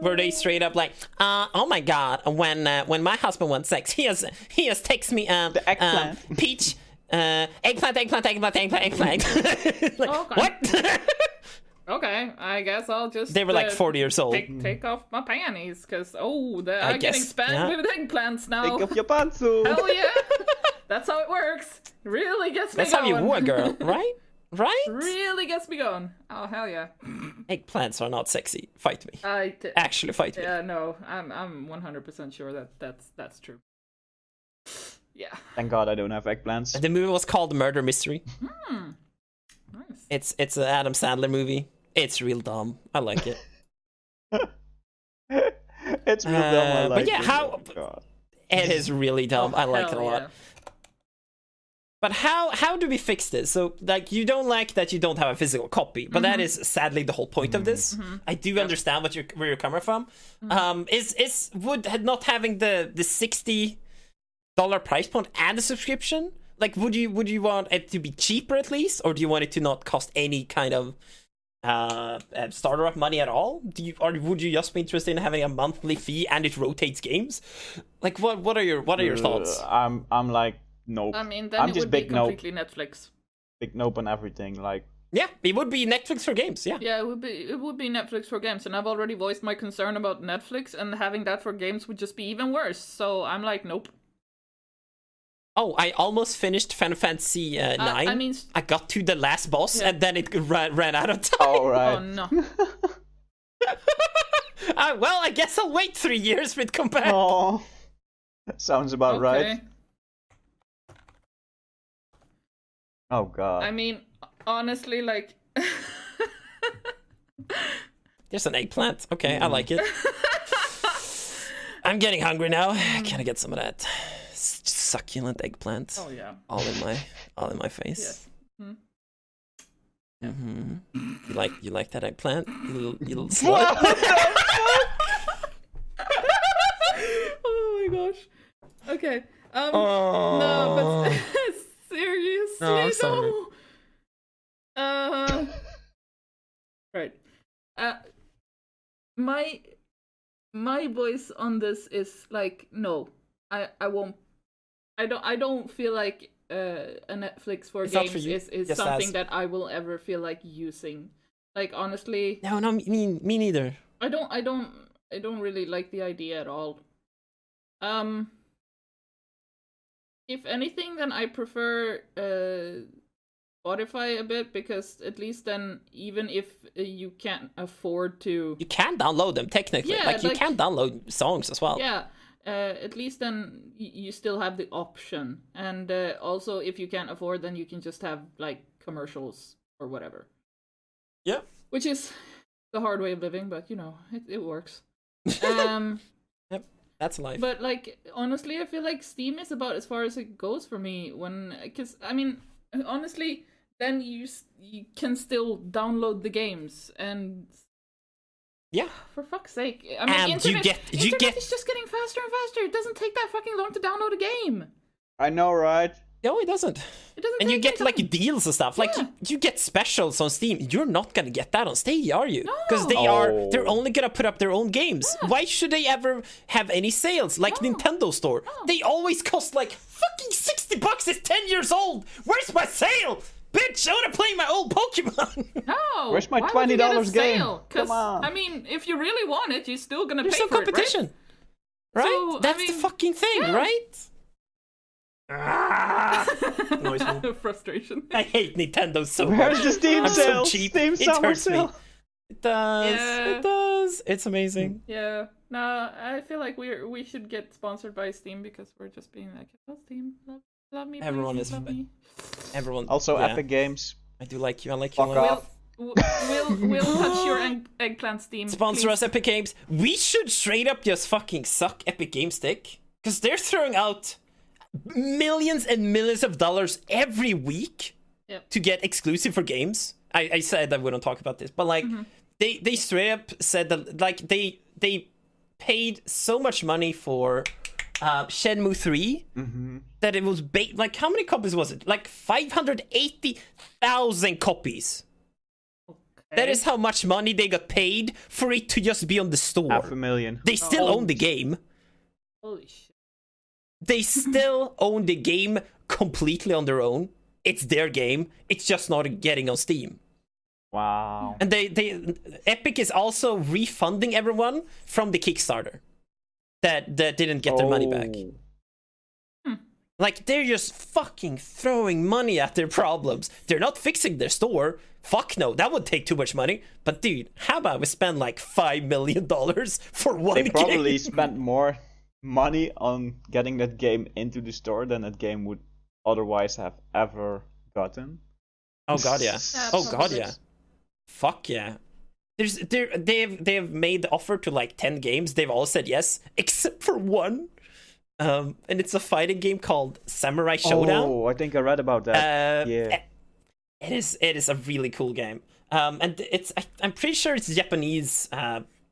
where they straight up like, oh my god, when my husband wants sex, he has texted me the eggplant. peach, eggplant. Like, what? Okay, I guess I'll just. They were like 40 years old. Take off my panties, because they're getting spammed with eggplants now. Take off your pants. Hell yeah! That's how it works. Really gets me That's going. how you woo a girl, right? Right? Really gets me going. Oh hell yeah! Eggplants are not sexy. Fight me. Actually, fight me. Yeah, no, I'm 100% sure that's true. Yeah. Thank God I don't have eggplants. The movie was called Murder Mystery. Nice. It's an Adam Sandler movie. It's real dumb. I like it. It's real dumb. I like but yeah, it. It is really dumb. I like it a lot. Yeah. But how do we fix this? So, like, you don't like that you don't have a physical copy, but that is sadly the whole point of this. I do understand where you're coming from. Would not having the $60 price point and the subscription, like, would you want it to be cheaper at least, or do you want it to not cost any kind of starter up money at all? Would you just be interested in having a monthly fee and it rotates games? Like, what are your thoughts? I'm like, nope. I mean, then I'm it just would be big nope. completely Netflix. Big nope on everything. Like, yeah, it would be Netflix for games. Yeah. Yeah, it would be Netflix for games, and I've already voiced my concern about Netflix, and having that for games would just be even worse. So I'm like, nope. Oh, I almost finished Final Fantasy 9. I got to the last boss, and then it ran out of time. Oh, right. Oh, no. Well, I guess I'll wait 3 years for it to come back. Oh, that sounds about right. Oh, God. I mean, honestly, like... There's an eggplant. Okay, I like it. I'm getting hungry now. Can I get some of that succulent eggplant? Oh yeah. All in my face. Yes. You like that eggplant? You little slut. Oh my gosh. Okay. No, but seriously, no. Sorry. Right. My voice on this is like, no, I won't. I don't feel like a Netflix for games is something that I will ever feel like using. Like, honestly, no, me neither. I don't really like the idea at all. If anything, then I prefer Spotify a bit, because at least then, even if you can't afford to, you can download them technically. Yeah, like you can download songs as well. Yeah. At least then you still have the option, and also if you can't afford, then you can just have like commercials or whatever. Yeah, which is the hard way of living, but you know, it works. Yep, that's life. But like, honestly, I feel like Steam is about as far as it goes for me, because I mean, honestly, then you can still download the games, and yeah, for fuck's sake. I mean, internet is just getting faster and faster. It doesn't take that fucking long to download a game. I know, right? No, it doesn't. It doesn't. And you get like deals and stuff. Like you get specials on Steam. You're not gonna get that on Stadia, are you? No. Because they're only gonna put up their own games. Yeah. Why should they ever have any sales? Like Nintendo Store. No. They always cost like fucking $60. It's 10 years old. Where's my sale? Bitch, I want to play my old Pokemon. No. Where's my $20 game? Come on. I mean, if you really want it, you're still gonna pay for competition. It, right? Right? So, That's the fucking thing, right? Frustration. I hate Nintendo so much. Where's the Steam sale? So cheap. Steam summer sale. It does. Yeah. It does. It's amazing. Yeah. No, I feel like we should get sponsored by Steam because we're just being like, oh, Steam, love me. Everyone please, is. love me. Everyone. Also, yeah. Epic Games. I do like you. I like you. Fuck off. We'll touch your eggplant, Steam. Sponsor please. us, Epic Games. We should straight up just fucking suck Epic Games dick, because they're throwing out millions and millions of dollars every week to get exclusive for games. I said I wouldn't talk about this, but like they straight up said that like they paid so much money for Shenmue 3 that it was like how many copies was it? Like 580,000 copies. Okay. That is how much money they got paid for it to just be on the store. 500,000. They still own the game. Holy shit. They still own the game completely on their own. It's their game. It's just not getting on Steam. Wow. And Epic is also refunding everyone from the Kickstarter that didn't get their money back. Like, they're just fucking throwing money at their problems. They're not fixing their store. Fuck no, that would take too much money. But dude, how about we spend like $5 million for one game? They probably spent more money on getting that game into the store than that game would otherwise have ever gotten. Oh god, yeah. Oh god, yeah. Fuck yeah. They've made the offer to like 10 games. They've all said yes, except for one. And it's a fighting game called Samurai Showdown. Oh, I think I read about that. Yeah. It is a really cool game. And I'm pretty sure it's Japanese.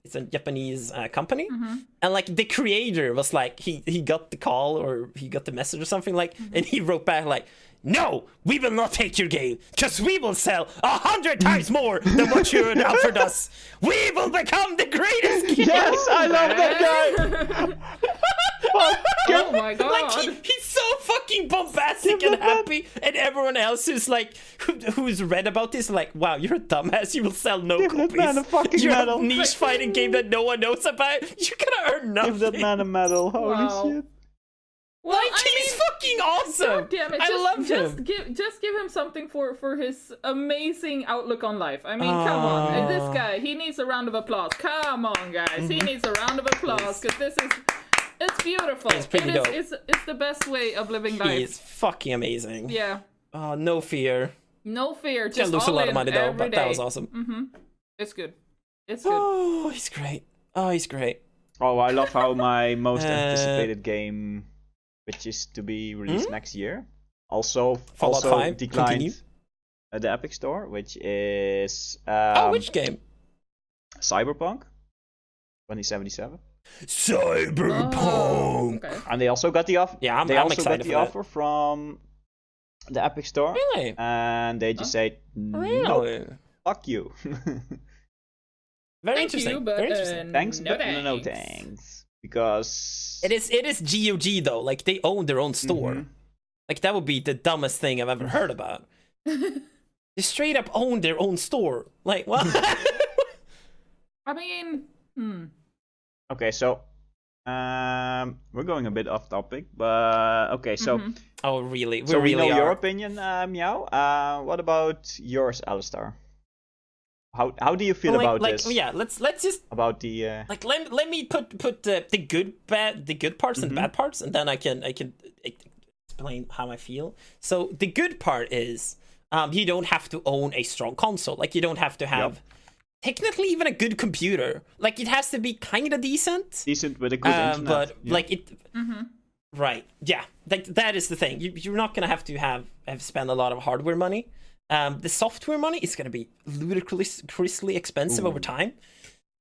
It's a Japanese company, and like the creator was like he got the call or he got the message or something like, and he wrote back like, "No, we will not take your game, because we will sell 100 times more than what you had offered us. We will become the greatest game." Yes, I love that guy. Oh my god! Like he's so fucking bombastic and happy, and everyone else who's like who's read about this like, wow, you're a dumbass. You will sell no Give copies. that man a fucking You're medal. a niche fighting game that no one knows about. You're gonna earn nothing. Give that man a medal. Holy shit! Well, like, he's fucking awesome. Damn it. I love him. Just give him something for his amazing outlook on life. I mean, come on, this guy, he needs a round of applause. Come on, guys, he needs a round of applause because it's beautiful. It's pretty dope. It's the best way of living life. He's fucking amazing. Yeah. Oh, no fear. No fear. Just lose a lot of money though, but that was awesome. It's good. It's good. Oh, he's great. Oh, he's great. Oh, I love how my most anticipated game, which is to be released next year, also Fallout 5 declined at the Epic Store, which is which game? Cyberpunk 2077. Cyberpunk. Okay. And they also got the offer. Yeah, I'm also excited got the for offer from the Epic Store. Really? And they just say, Really? "Nope, fuck you." Very Thank interesting. you, but, Very interesting. Thanks, no but thanks. no thanks. Because It is GOG though. Like they own their own store. Like that would be the dumbest thing I've ever heard about. They straight up own their own store. Like what? I mean, Okay, so we're going a bit off topic, but okay, so Oh really? so we really know are. your opinion, Meow. What about yours, Alastar? How do you feel about this? Yeah, let's just About the like let me put the good parts and the bad parts, and then I can explain how I feel. So the good part is you don't have to own a strong console. Like you don't have to have technically even a good computer. Like it has to be kind of decent with a good internet. but like it right, yeah, like that is the thing. You're not gonna have to have spend a lot of hardware money. The software money is going to be ludicrously expensive over time,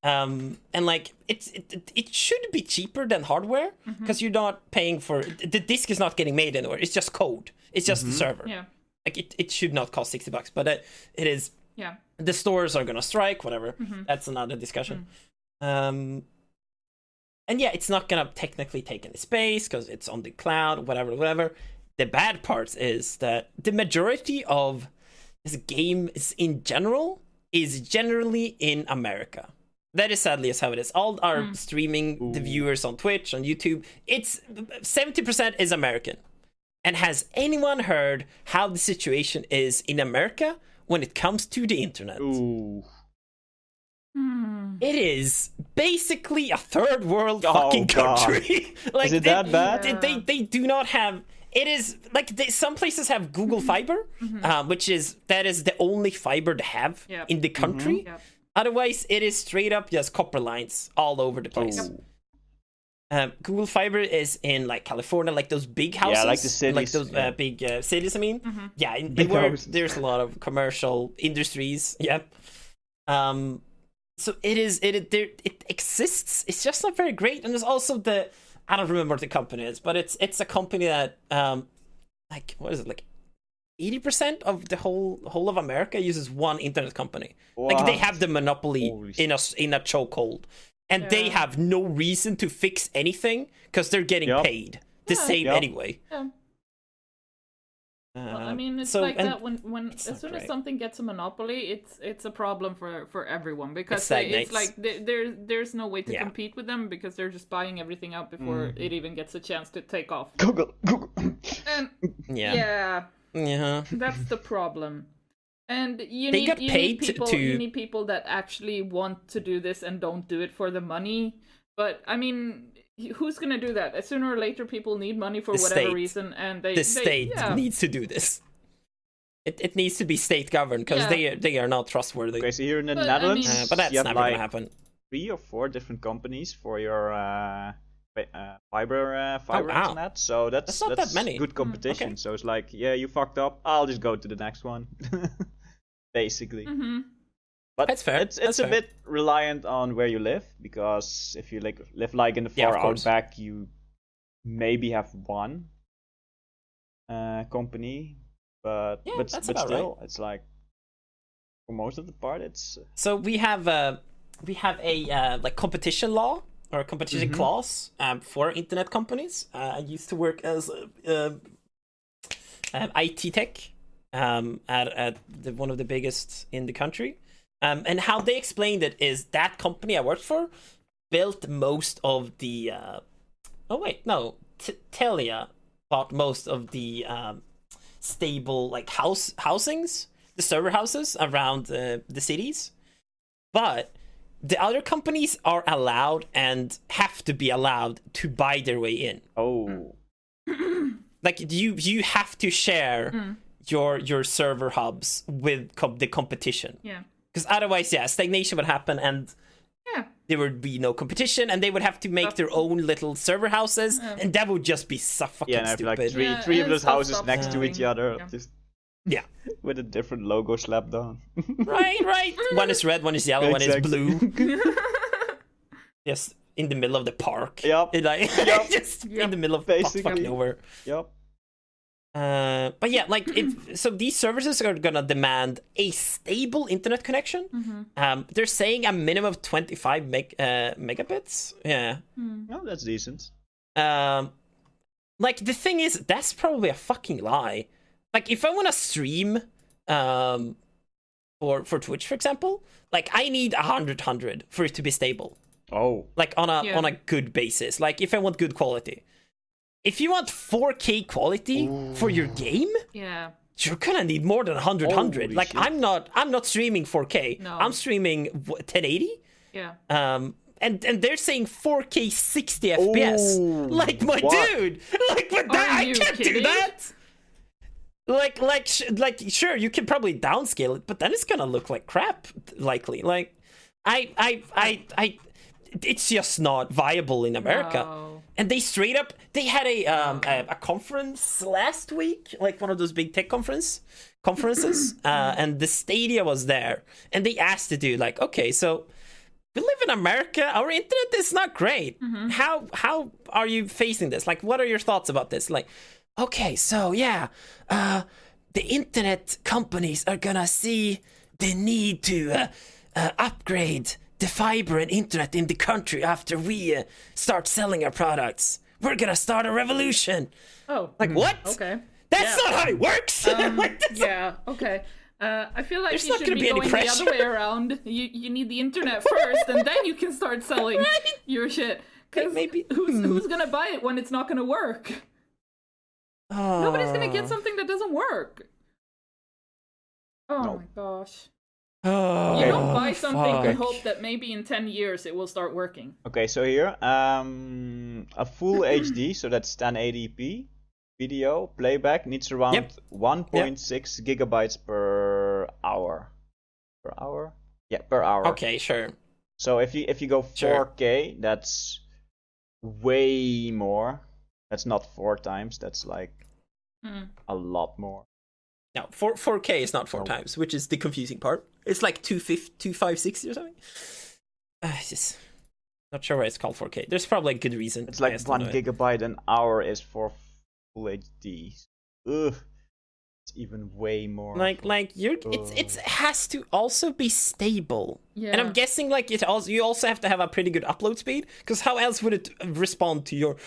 and like it should be cheaper than hardware because you're not paying for the disc is not getting made anywhere. It's just code. It's just the server. yeah. Like it should not cost $60, but it is. Yeah. The stores are going to strike. Whatever. That's another discussion. And yeah, it's not going to technically take any space because it's on the cloud. Whatever. The bad part is that the majority of this game is generally in America. That is sadly is how it is. All our streaming, the viewers on Twitch, on YouTube, it's 70% is American. And has anyone heard how the situation is in America when it comes to the internet? Ooh. It is basically a third world fucking country. Like, is it that bad? They do not have. It is like some places have Google Fiber, which is the only fiber they have in the country. Yep. Otherwise, it is straight up just copper lines all over the place. Google Fiber is in like California, like those big houses, like the cities, like those big cities. I mean, where there's a lot of commercial industries. Yep. So it exists. It's just not very great. And there's also I don't remember what the company is, but it's a company that like what is it, like 80% of the whole of America uses one internet company. What? Like they have the monopoly in a chokehold, and they have no reason to fix anything because they're getting paid the same anyway. Yeah. Well, I mean, it's like that when as soon as something gets a monopoly, it's a problem for everyone because it's like there's no way to compete with them because they're just buying everything out before it even gets a chance to take off. Google. And that's the problem. And you need people that actually want to do this and don't do it for the money. But I mean, who's gonna do that? Sooner or later, people need money for whatever reason, and the state needs to do this. It needs to be state governed because they are not trustworthy. Okay, so here in the Netherlands, but that's never gonna happen. 3 or 4 different companies for your fiber internet. So that's not that many. Good competition. Okay. So it's like, you fucked up. I'll just go to the next one, basically. But that's fair. It's a bit reliant on where you live, because if you live like in the far outback, you maybe have one company, but still, right. It's like for most of the part, it's. So we have a like competition law or a competition clause for internet companies. I used to work as IT tech at one of the biggest in the country. And how they explained it is that company I worked for built most of the... Telia bought most of the stable like housings, the server houses around the cities. But the other companies are allowed and have to be allowed to buy their way in. Oh. Like you have to share your server hubs with the competition. Yeah. Because otherwise, stagnation would happen, and there would be no competition, and they would have to make their own little server houses, and that would just be so fucking stupid. Like three of those houses next to each other, with a different logo slapped on. Right. One is red, one is yellow, one is blue. Just in the middle of the park. Yep. Just in the middle of fucking nowhere. Yep. But so these services are gonna demand a stable internet connection. They're saying a minimum of 25 megabits. Yeah. Oh, that's decent. Like the thing is, that's probably a fucking lie. Like if I want to stream, for Twitch, for example, like I need 100 for it to be stable. Oh. Like on a good basis. Like if I want good quality. If you want 4K quality for your game, you're gonna need more than 100. Like shit. I'm not streaming 4K. No. I'm streaming 1080. Yeah. And they're saying 4K 60 FPS. Like my dude. Like with that, I can't do that. Like sure, you can probably downscale it, but then it's gonna look like crap. Likely. Like it's just not viable in America. No. And they straight up, they had a conference last week, like one of those big tech conferences, and the Stadia was there, and they asked the dude, like, okay, so we live in America, our internet is not great. How are you facing this? Like, what are your thoughts about this? Like, okay, so the internet companies are gonna see the need to upgrade the fiber and internet in the country after we start selling our products. We're gonna start a revolution. Oh, like what? Okay, that's not how it works. Okay. I feel like There's you not should gonna be be any going the pressure. other way around. You need the internet first, and then you can start selling your shit. Because Maybe who's gonna buy it when it's not gonna work? Nobody's gonna get something that doesn't work. Oh my gosh. You don't buy something and hope that maybe in 10 years it will start working. Okay, so here, a full HD, so that's 1080p video playback needs around 1.6 gigabytes per hour. Per hour? Yeah, per hour. Okay, sure. So if you go 4K, that's way more. That's not 4 times. That's like a lot more. No, 4K is not 4 times, which is the confusing part. It's like 2560 or something. Just not sure why it's called 4K. There's probably a good reason. It's like 1 gigabyte an hour is for full HD. Ugh. It's even way more. It has to also be stable. Yeah. And I'm guessing you also have to have a pretty good upload speed, because how else would it respond to your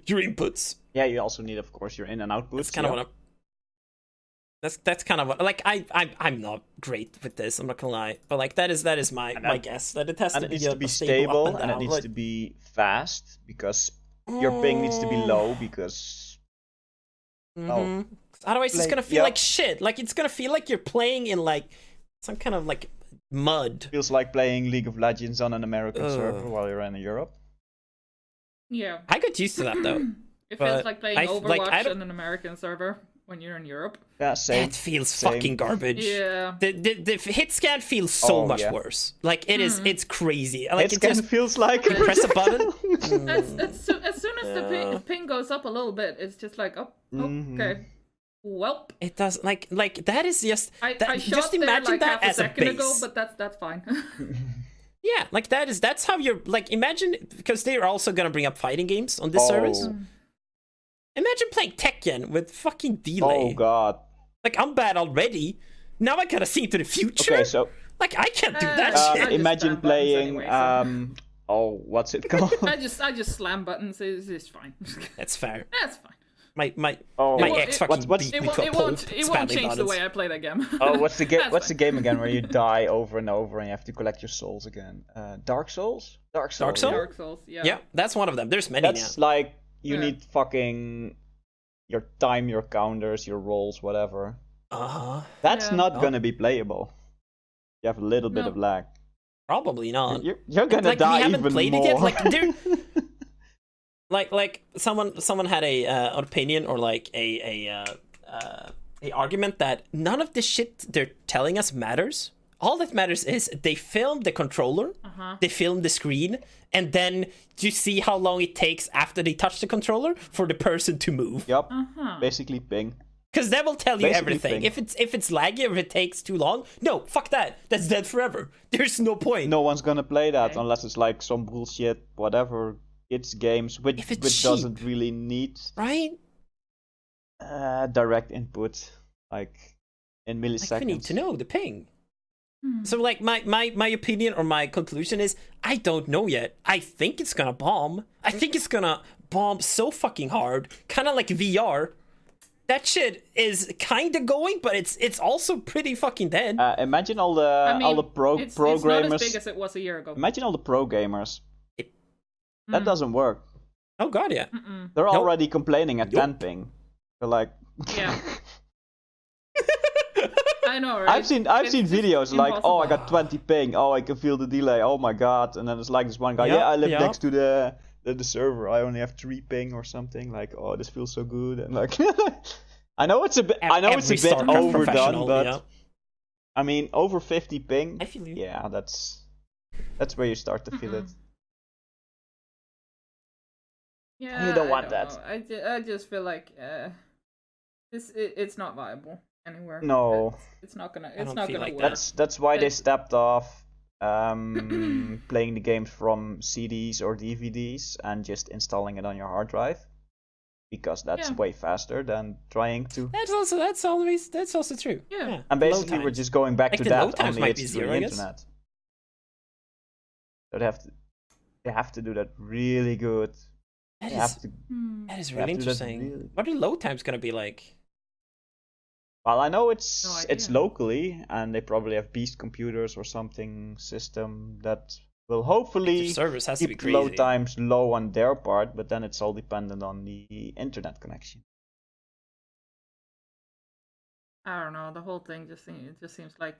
inputs? Yeah, you also need, of course, your in and outputs. That's kind of what that's kind of what, like, I'm not great with this, I'm not gonna lie, but like that is my guess, that it has to be, needs to be stable, and it needs to be fast, because your ping needs to be low, because otherwise it's gonna feel like shit. Like, it's gonna feel like you're playing in like some kind of like mud. Feels like playing League of Legends on an American server while you're in Europe. Yeah, I got used to that though. It feels like playing Overwatch on an American server when you're in Europe. Yeah, same. That feels fucking garbage. Yeah. The hit scan feels so much worse. Like, it's crazy. Like, hit scan just feels like you press a button. As soon as the ping goes up a little bit, it's just like, okay. Welp. It does, like that is just. I just imagine that as a base. Ago, but that's fine. Yeah, like that's how you're, like, imagine, because they're also gonna bring up fighting games on this service. Imagine playing Tekken with fucking delay. Oh god. Like, I'm bad already. Now I gotta see into the future. Okay, so like, I can't do that shit. Imagine playing what's it called? I just slam buttons. It's fine. That's fair. That's fine. My ex fucking beat me to a pulp. It won't change the way I play that game. Oh, what's the game? What's the game again where you die over and over and you have to collect your souls again? Dark Souls. Dark Souls. Yeah. Yeah, that's one of them. There's many now. That's like you need fucking your time, your counters, your rolls, whatever. That's not gonna be playable. You have a little bit of lag. Probably not. You're gonna die we haven't even played more. It yet. Like, there. Like someone had an opinion, or like a argument that none of the shit they're telling us matters. All that matters is they film the controller, they film the screen, and then you see how long it takes after they touch the controller for the person to move. Yep. Basically ping. Because that will tell you Basically everything. ping. If it's laggy or if it takes too long, no, fuck that. That's dead forever. There's no point. No one's gonna play that unless it's like some bullshit, whatever. It's games which doesn't really need direct input, like in milliseconds. Like, we need to know the ping. So like my opinion or my conclusion is, I don't know yet. I think it's gonna bomb. I think it's gonna bomb so fucking hard, kind of like VR. That shit is kind of going, but it's also pretty fucking dead. Imagine all the pro gamers. It's not as big as it was a year ago. Imagine all the pro gamers. That doesn't work. Oh god, yeah. They're already complaining at 10 ping. They're like, yeah. I know, right? I've seen videos like, oh, I got 20 ping. Oh, I can feel the delay. Oh my god! And then it's like this one guy. I live next to the server. I only have 3 ping or something. Like, oh, this feels so good. And like, I know it's a bit overdone, but I mean, over 50 ping. I feel you. Yeah, that's where you start to feel it. Yeah, you don't want that. I just feel like it's not viable anywhere. No, it's not gonna work. That's why they stepped off playing the games from CDs or DVDs and just installing it on your hard drive, because that's way faster than trying to. That's also true. Yeah. And basically we're just going back to that, only it's through the internet. So they have to do that really good. That is really interesting. What are load times gonna be like? Well, I know it's locally, and they probably have beast computers or something system that will hopefully servers has keep to be load times low on their part, but then it's all dependent on the internet connection. I don't know. The whole thing just seems like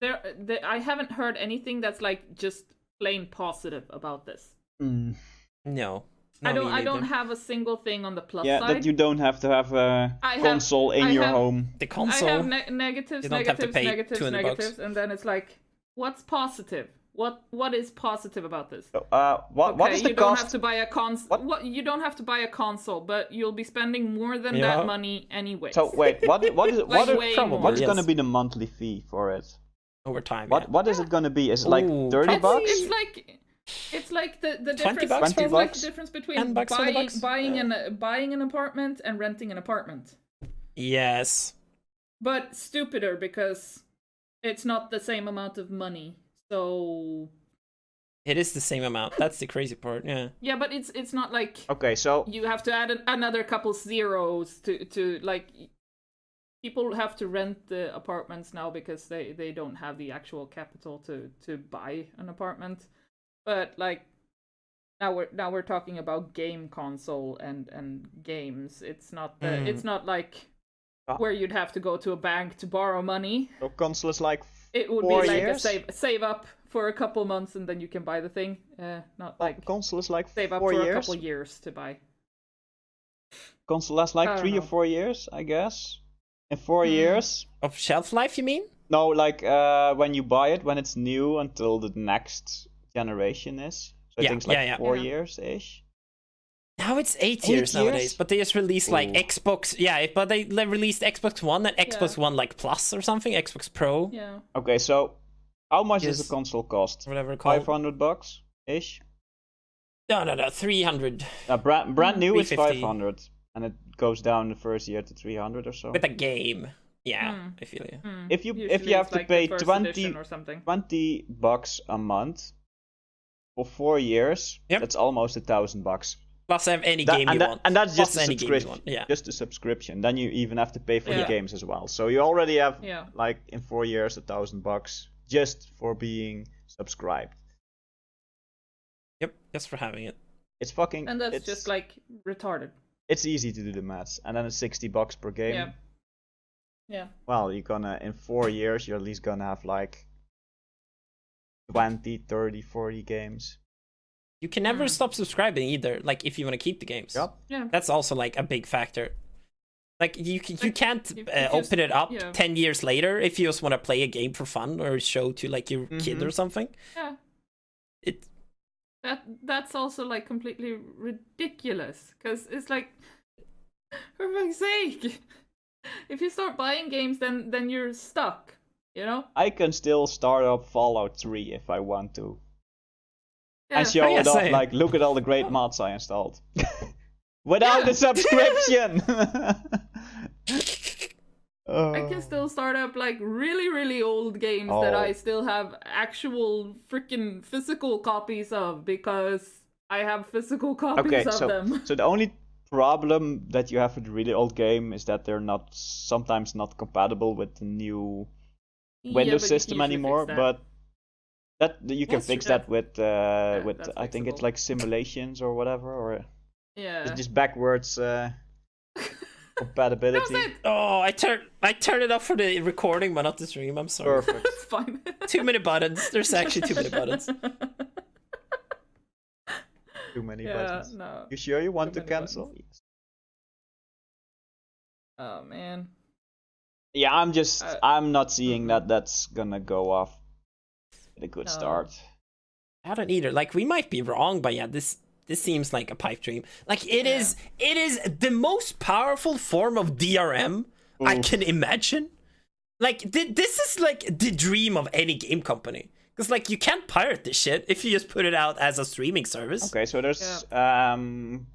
I haven't heard anything that's like just plain positive about this. No. I don't have a single thing on the plus side. Yeah, that you don't have to have a console in your home. The console. I have negatives, and then it's like, what's positive? What is positive about this? What is the you cost? Don't have to buy a console. You don't have to buy a console, but you'll be spending more than that money anyway. So wait, what's going to be the monthly fee for it? Over time. What is it going to be? Is it like $30? It's like the $20 difference. $20 like the difference between buying an apartment and renting an apartment. Yes. But stupider because it's not the same amount of money. So it is the same amount. That's the crazy part. Yeah. Yeah, but it's not like so you have to add another couple zeros to like. People have to rent the apartments now because they don't have the actual capital to buy an apartment. But like now we're talking about game console and games. It's not like where you'd have to go to a bank to borrow money. So console is like it would 4 be like years? a save up for a couple months and then you can buy the thing. Not like console is like save up 4 for years? a couple years to buy. Console lasts like 3 or 4 years, I guess. In 4 years of shelf life, you mean? No, like when you buy it, when it's new until the next generation is. So I think it's like 4 years ish. Now it's 8 years nowadays, but they just released like Xbox. Yeah, but they released Xbox One and Xbox One like Plus or something, Xbox Pro. Yeah. Okay, so how much does the console cost? Whatever. $500 ish. No, 300. Brand new is 500, and it goes down the first year to 300 or so. With a game. Yeah, I feel you. If you have to pay $20 a month for 4 years, that's almost $1,000. Plus any game you want. And that's just a subscription. Just a subscription. Then you even have to pay for the games as well. So you already have like in 4 years $1,000 just for being subscribed. Yep, just for having it. It's fucking. And that's just like retarded. It's easy to do the maths, and then it's $60 per game. Yeah. Well, in 4 years, you're at least gonna have like 20, 30, 40 games. You can never stop subscribing either, like if you want to keep the games. Yep. Yeah. That's also like a big factor. Like you can't open it up 10 years later if you just want to play a game for fun or show to like your kid or something. Yeah. That's also like completely ridiculous because it's like, for fuck's sake, if you start buying games, then you're stuck. You know. I can still start up Fallout 3 if I want to. Yeah. And show it off like, look at all the great mods I installed. Without the subscription! I can still start up like really, really old games that I still have actual freaking physical copies of because I have physical copies of them. So the only problem that you have with the really old game is that they're sometimes not compatible with the new Windows system anymore, but that you can fix that with I think it's like simulations or whatever, or it's just backwards compatibility. Oh, I turned it off for the recording, but not the stream. I'm sorry. Perfect. It's fine. Too many buttons. There's actually too many buttons. Too many buttons. No. You sure you want to cancel? Yes. Oh man. Yeah, I'm not seeing that's gonna go off with a good start. I don't either. Like we might be wrong, but yeah, this seems like a pipe dream. Like it is the most powerful form of DRM I can imagine. Like this is like the dream of any game company. Because like you can't pirate this shit if you just put it out as a streaming service. Okay, so there's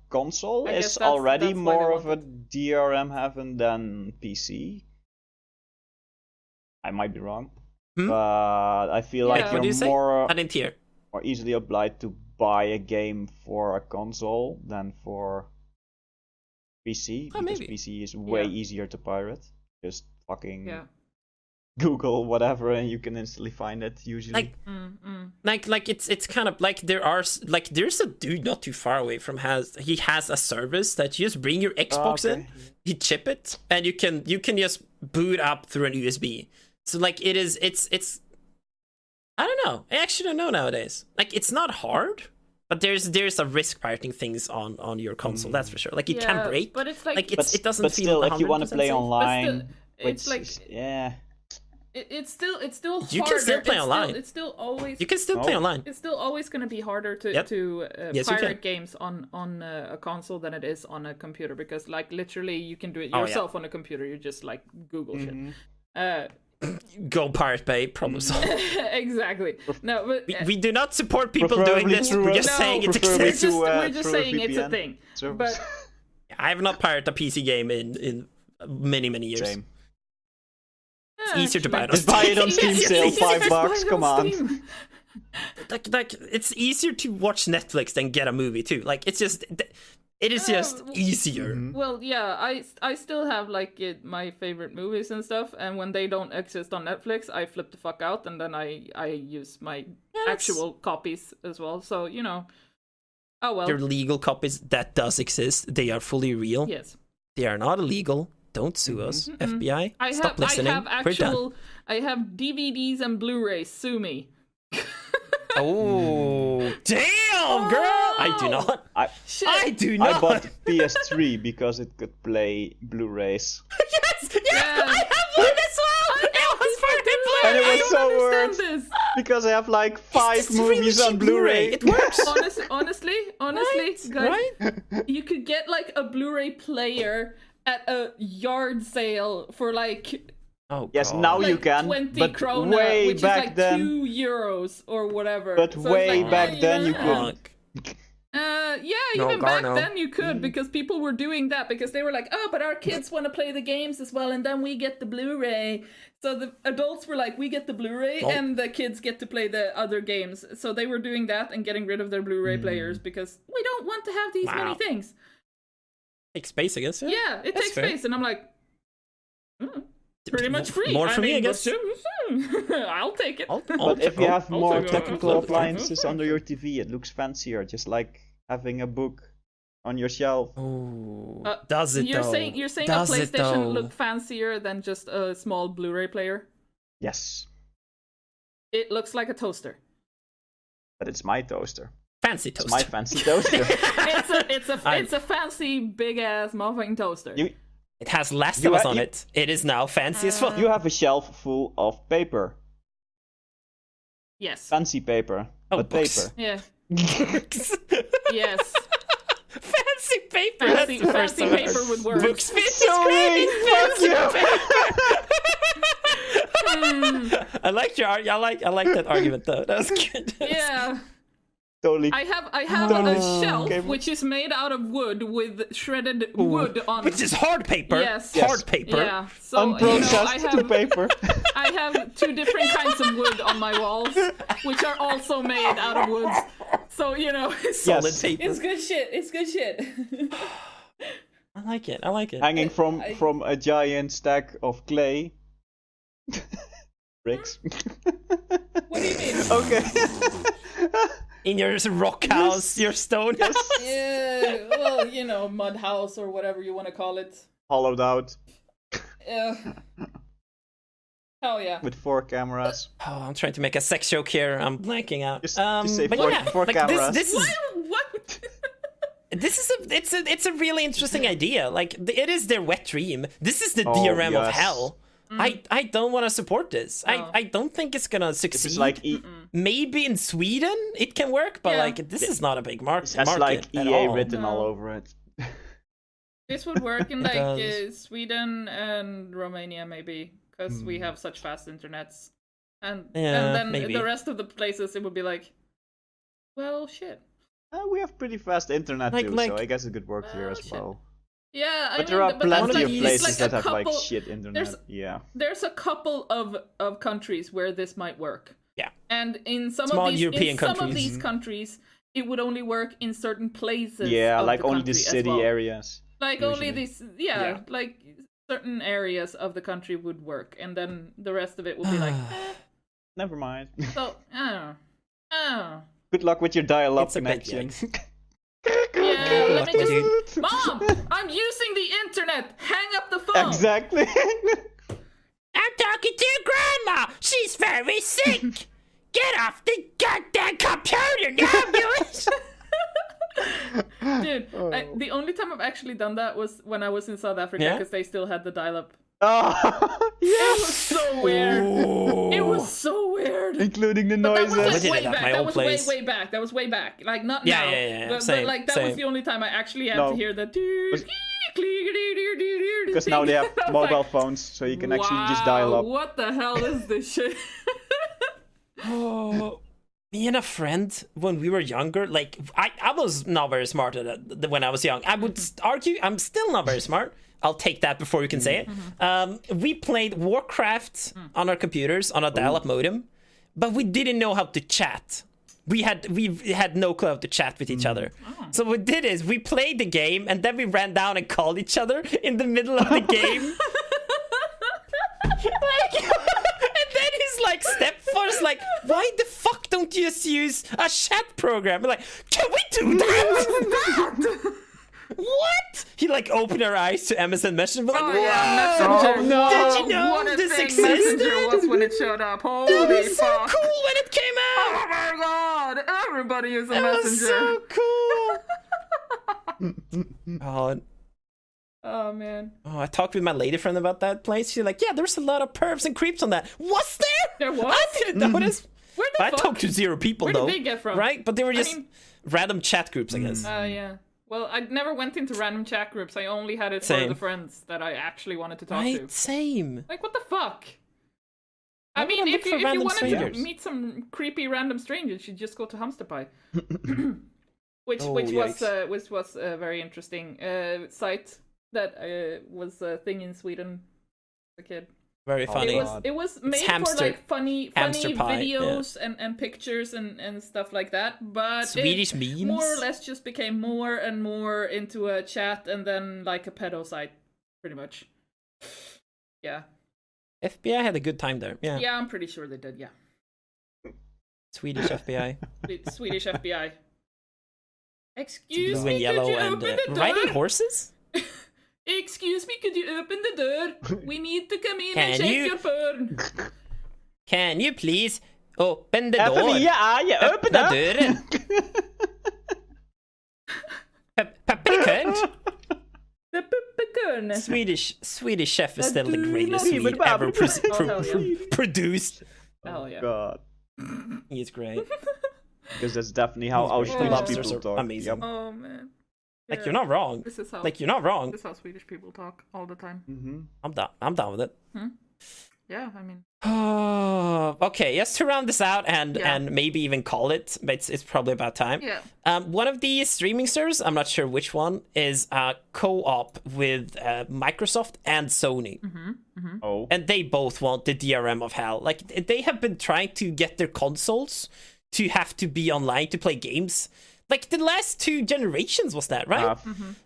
console is already more of a DRM heaven than PC. I might be wrong, but I feel like you're more easily obliged to buy a game for a console than for PC, because PC is way easier to pirate. Just fucking Google whatever and you can instantly find it usually. Like it's kind of like there's a dude not too far away from he has a service that you just bring your Xbox in, you chip it, and you can just boot up through an USB. So like it's I don't know. I actually don't know nowadays. Like it's not hard, but there's a risk pirating things on your console. That's for sure. Like it can break, but it's like it doesn't but feel still, if you want to play online, it's like It's still harder. You can still play online. It's still always. You can still play online. It's still always going to be harder to pirate games on a console than it is on a computer, because like literally you can do it yourself on a computer. You just like Google shit. Go Pirate Bay, problem solved. Exactly. No, but we do not support people doing this. We're just saying it exists. We're just saying it's a thing. But I have not pirated a PC game in many years. Same. It's easier to buy it on Steam. Just buy it on Steam sale, $5. Come on. Like it's easier to watch Netflix than get a movie too. Like it's just. It is just easier. Well, yeah, I still have like my favorite movies and stuff, and when they don't exist on Netflix, I flip the fuck out, and then I use my actual copies as well. So oh well. They're legal copies that does exist. They are fully real. Yes. They are not illegal. Don't sue us, FBI. Stop listening. I have DVDs and Blu-rays. Sue me. Oh, damn, girl! I do not. I do not. I bought PS3 because it could play Blu-rays. Yes, I have one as well. It was for the Blu-ray. And it was so worse because I have like 5 movies on Blu-ray. It works. Honestly, guys, right? You could get like a Blu-ray player at a yard sale for like. Oh, yes, God. now like you can, 20 but krona, way which back is like then, €2 or whatever. But so way like, back then you couldn't. Even back then you could, because people were doing that because they were like, oh, but our kids want to play the games as well, and then we get the Blu-ray. So the adults were like, we get the Blu-ray, and the kids get to play the other games. So they were doing that and getting rid of their Blu-ray players because we don't want to have these many things. Takes space, I guess. Yeah, it takes space, and I'm like, pretty much free. More for me, I guess. I'll take it. But if you have more technical appliances under your TV, it looks fancier. Just like having a book on your shelf. Oh, does it you're though? Saying a PlayStation look fancier than just a small Blu-ray player? Yes. It looks like a toaster. But it's my toaster. Fancy toaster. It's my fancy toaster. it's a fancy big ass motherfucking toaster. It has Last of Us on it. It is now fancy as fuck. You have a shelf full of paper. Yes. Fancy paper. But books. Paper. Yeah. Fancy Yes. paper. Fancy paper with words. Books. Sorry. Fuck you. I like I like that argument though. That was good. Yeah. Totally. I have a shelf which is made out of wood with shredded wood on it. Which is hard paper. Yes. Hard paper. Yeah. So unprocessed paper. I have 2 different kinds of wood on my walls, which are also made out of woods. So solid paper. It's good shit. It's good shit. I like it. Hanging from a giant stack of clay. Bricks. What do you mean? Okay. In your rock house, your stone house. Yeah, well, mud house or whatever you want to call it. Hollowed out. Yeah. Hell yeah. With 4 cameras. I'm trying to make a sex joke here. I'm blanking out. Just say 4 cameras. This is what? It's a really interesting idea. Like it is their wet dream. This is the DRM of hell. I don't want to support this. No. I don't think it's gonna succeed. It's like maybe in Sweden it can work, but this is not a big market. It has like EA written all over it. This would work in like Sweden and Romania maybe, because we have such fast internets, and then maybe. The rest of the places it would be like, well, shit. We have pretty fast internet too, so I guess it could work here as well. Yeah, but there are plenty of places that have like shit internet. There's a couple of countries where this might work. Yeah, and in some Small of these European some of these countries, it would only work in certain places. Yeah, like only the city well. areas. Like only these, like certain areas of the country would work, and then the rest of it would be like, never mind. So I don't know. Good luck with your dial-up connection. Yeah, let me just... Mom, I'm using the internet. Hang up the phone. Exactly. I'm talking to your grandma. She's very sick. Get off the goddamn computer now, Dude, the only time I've actually done that was when I was in South Africa, because they still had the dial-up. Oh, yeah. It was so weird. Ooh. It was so weird. Including the noises. That was way back. That was way back. That was way back. Like, not now. Yeah. But like, that was the only time I actually had to hear the... Because now they have mobile phones, so you can actually just dial up. What the hell is this shit? Oh, me and a friend, when we were younger, like, I was not very smart at it when I was young. I would argue I'm still not very smart. I'll take that before you can say it. We played Warcraft on our computers on a dial-up modem, but we didn't know how to chat. We had no clue how to chat with each other. So what we did is we played the game, and then we ran down and called each other in the middle of the game. And then his like stepfather's like, why the fuck don't you just use a chat program? We're like, can we do that? What? He like opened our eyes to MSN Messenger. We're like, Messenger. No. Did you know what a this thing existed? Messenger was when it showed up. Holy That was so fuck. cool when it came out. Oh my god! Everybody is a That messenger. was so cool. Oh man. Oh, I talked with my lady friend about that place. She's like, yeah, there's a lot of perps and creeps on that. Was there? There was? I didn't notice. Where the I fuck? talked to 0 people Where though. did they get from? Right? But they were just random chat groups, I guess. Yeah. Well, I never went into random chat groups. I only had it for the friends that I actually wanted to talk to. Same. Like, what the fuck? I Why would mean, I if look for you random wanted strangers? to meet some creepy random strangers, you just go to Hamster Pie. which yikes. was a very interesting site that was a thing in Sweden as a kid. Very funny. It was made hamster- for like funny hamster pie, videos and pictures and stuff like that. But Swedish it memes? more or less just became more and more into a chat and then like a pedo site, pretty much. Yeah. FBI had a good time there. Yeah. Yeah, I'm pretty sure they did. Yeah. Swedish FBI. Swedish FBI. Excuse Blue me, and yellow could you and open the door? riding horses. Excuse me, could you open the door? We need to come in Can and check you- your phone. Can you please open the door? Öppna dörren. Paprikund. The peppercorn. Swedish chef is still the greatest not sweet even ever hell yeah. produced. Hell yeah. God. He's great. Because that's definitely how our Swedish Lobsters people are talk. amazing. Yep. Oh man. Like Yeah. you're not wrong. This is how. Like you're not wrong. This is how Swedish people talk all the time. Mm-hmm. I'm down with it. Yeah, I mean. Okay, just to round this out and Yeah. and maybe even call it, but it's probably about time. Yeah. One of the streaming servers, I'm not sure which one, is co-op with Microsoft and Sony. Oh. And they both want the DRM of hell. Like, they have been trying to get their consoles to have to be online to play games. Like, the last 2 generations was that, right?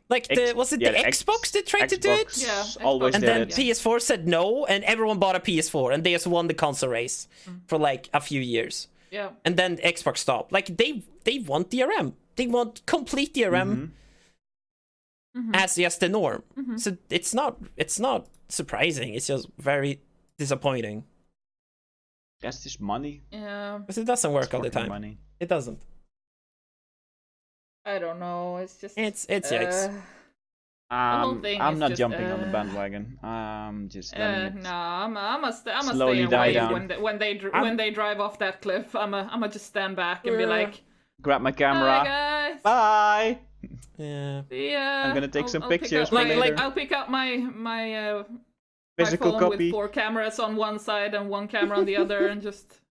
Like, was it the Xbox that tried to do it? Yeah, Always And did then it. PS4 said no, and everyone bought a PS4, and they just won the console race for, like, a few years. Yeah. And then Xbox stopped. Like, they want DRM. They want complete DRM as just the norm. So it's not surprising. It's just very disappointing. That's just money. Yeah. Because it doesn't work all the Fucking time. Money. It doesn't. I don't know. It's just. It's yikes. whole thing I'm is not just, jumping on the bandwagon. I'm just letting it No, I'm slowly stay die away down. when they drive off that cliff. I'm just stand back and be like, grab my "Hi camera. guys, Bye. Yeah. see ya." I'm gonna take some I'll pictures pick up, for later. I'll pick up my Physical phone copy. with 4 cameras on one side and 1 camera on the other, and just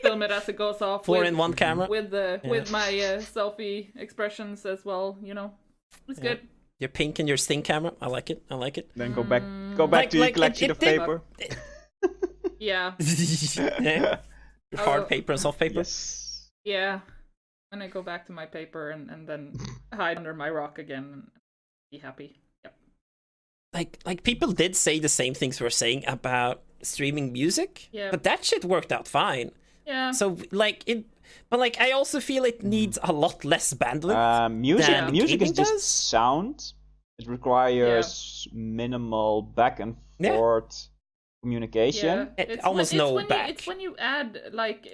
film it as it goes off. 4 with, in 1 camera. with my selfie expressions as well. You know, it's good. Your pink and your sting camera. I like it. Then go back to your collection of paper. Yeah. Yeah. Your hard paper and soft paper. Yes. Yeah. When I go back to my paper and then hide under my rock again and be happy. like people did say the same things we're saying about streaming music, yeah, but that shit worked out fine. Yeah. So like it, but like I also feel it needs a lot less bandwidth. Music is just sound. It requires minimal back and forth communication. Almost no back. It's when you add like